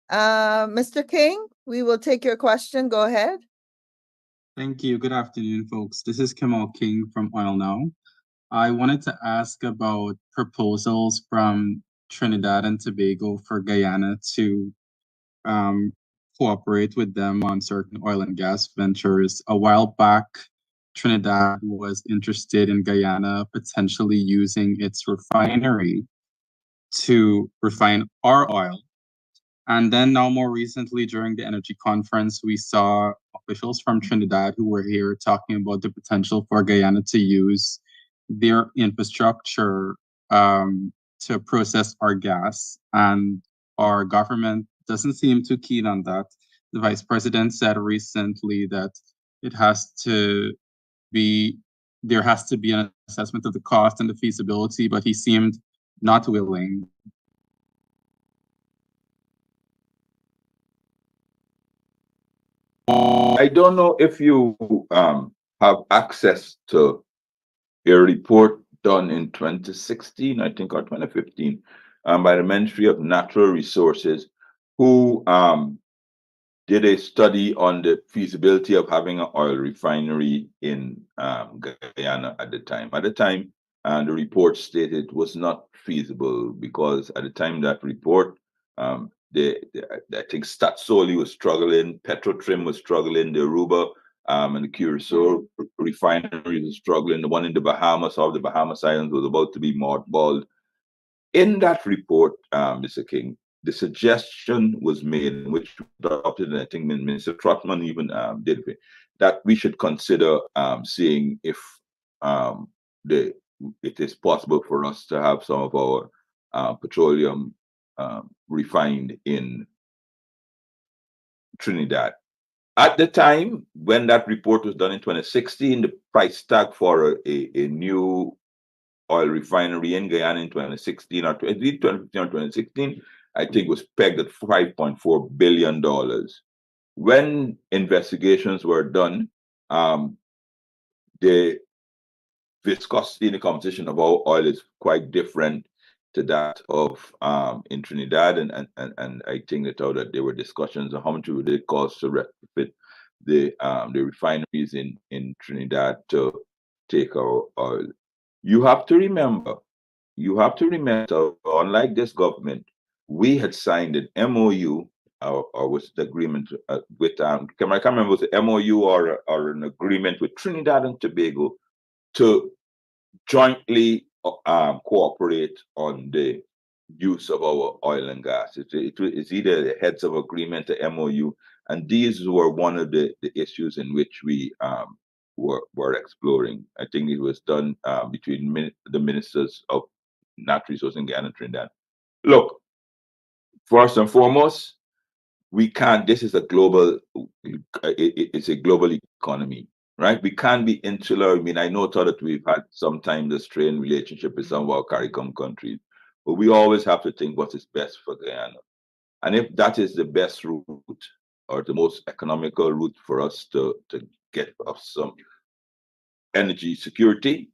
Mr. King, we will take your question. Go ahead. Thank you. Good afternoon, folks. This is Kamal King from Oil Now. I wanted to ask about proposals from Trinidad and Tobago for Guyana to cooperate with them on certain oil and gas ventures. A while back, Trinidad was interested in Guyana potentially using its refinery to refine our oil. And then now more recently during the energy conference, we saw officials from Trinidad who were here talking about the potential for Guyana to use their infrastructure to process our gas. And our government doesn't seem too keen on that. The vice president said recently that it has to be there has to be an assessment of the cost and the feasibility, but he seemed not willing. I don't know if you have access to a report done in 2016, I think, or 2015, by the Ministry of Natural Resources, who did a study on the feasibility of having an oil refinery in Guyana at the time. At the time, the report stated it was not feasible because at the time that report, I think Statsoli was struggling, Petrotrim was struggling, the Aruba and the Curacao refineries were struggling. The one in the Bahamas, or the Bahamas Islands, was about to be mothballed. In that report, Mr. King, the suggestion was made, which was adopted, and I think Mr. Trotman even did it, that we should consider seeing if it is possible for us to have some of our petroleum refined in Trinidad. At the time, when that report was done in 2016, the price tag for a new oil refinery in Guyana in 2016 or 2015 or 2016, I think was pegged at $5.4 billion. When investigations were done, the viscosity and the composition of our oil is quite different to that of in Trinidad, and I think that there were discussions on how much would it cost to retrofit the refineries in Trinidad to take our oil. You have to remember, unlike this government, we had signed an MOU, or was the agreement with, I can't remember, was it MOU or an agreement with Trinidad and Tobago to jointly cooperate on the use of our oil and gas. It's either the heads of agreement, the MOU, and these were one of the issues in which we were exploring. I think it was done between the ministers of natural resources in Guyana and Trinidad. Look, first and foremost, we can't. This is a global. It's a global economy, right? We can't be insular. I mean, I know that we've had sometimes a strained relationship with some of our CARICOM countries, but we always have to think what is best for Guyana. And if that is the best route or the most economical route for us to get us some energy security,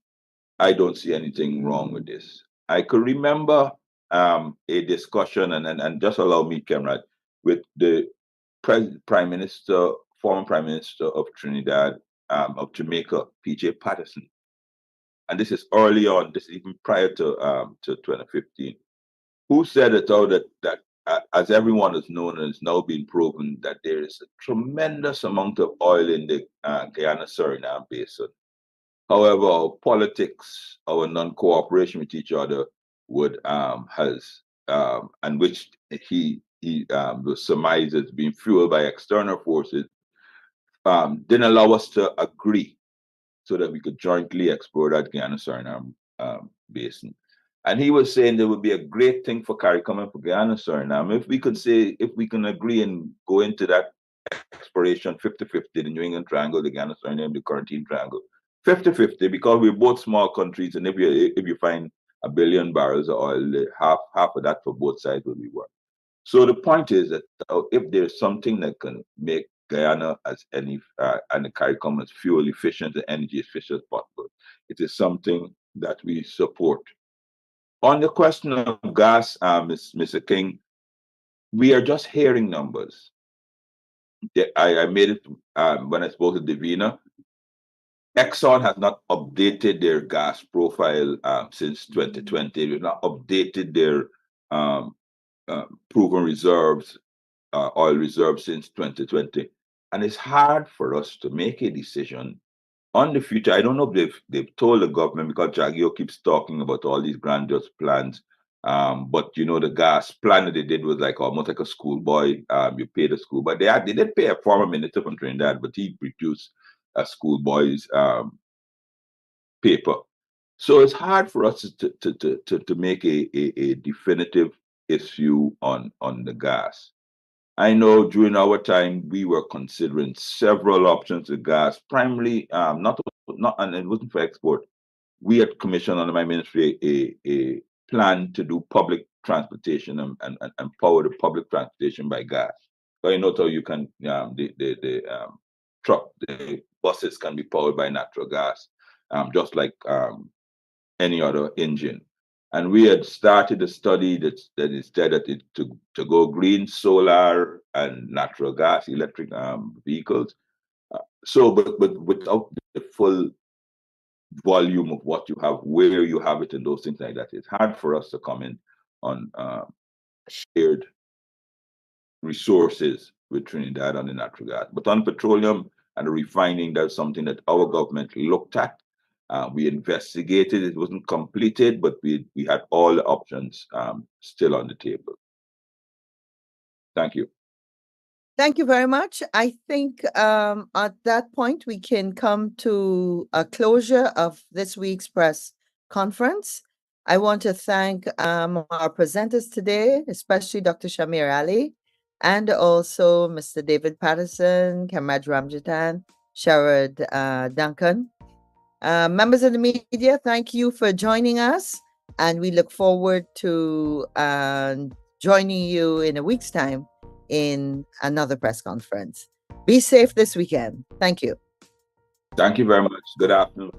I don't see anything wrong with this. I could remember a discussion, and just allow me, Kemrat, with the Prime Minister, former Prime Minister of Trinidad, of Jamaica, PJ Patterson. And this is early on, this is even prior to 2015, who said it out that as everyone has known and it's now been proven, that there is a tremendous amount of oil in the Guyana-Suriname basin. However, our politics, our non-cooperation with each other would and which he was surmised as being fueled by external forces, didn't allow us to agree so that we could jointly explore that Guyana-Suriname basin. And he was saying there would be a great thing for CARICOM and for Guyana-Suriname if we can agree and go into that exploration 50-50, the New England Triangle, the Guyana-Suriname, the Corentyne Triangle, 50-50, because we're both small countries, and if you find 1 billion barrels of oil, half of that for both sides will be worth. So the point is that if there's something that can make Guyana and the CARICOM as fuel efficient and energy efficient as possible, it is something that we support. On the question of gas, Mr. King, we are just hearing numbers. I made it when I spoke to Davina. Exxon has not updated their gas profile since 2020. They've not updated their proven reserves, oil reserves, since 2020. And it's hard for us to make a decision on the future. I don't know if they've told the government, because Jagio keeps talking about all these grandiose plans. But the gas plan that they did was like almost like a schoolboy. You pay the school, but they did pay a former minister from Trinidad, but he produced a schoolboy's paper. So it's hard for us to make a definitive issue on the gas. I know during our time we were considering several options of gas, primarily not not, and it wasn't for export. We had commissioned under my ministry a plan to do public transportation and power the public transportation by gas. So you know how you can the buses can be powered by natural gas, just like any other engine. And we had started a study that said that to go green, solar and natural gas, electric vehicles. But without the full volume of what you have, where you have it, and those things like that, it's hard for us to comment on shared resources with Trinidad on the natural gas. But on petroleum and refining, that's something that our government looked at. We investigated. It wasn't completed, but we had all the options still on the table. Thank you. Thank you very much. I think at that point, we can come to a closure of this week's press conference. I want to thank our presenters today, especially Dr. Shamir Ali, and also Mr. David Patterson, Kamraj Ramjatan, Sherrod Duncan. Members of the media, thank you for joining us, and we look forward to joining you in a week's time in another press conference. Be safe this weekend. Thank you. Thank you very much. Good afternoon.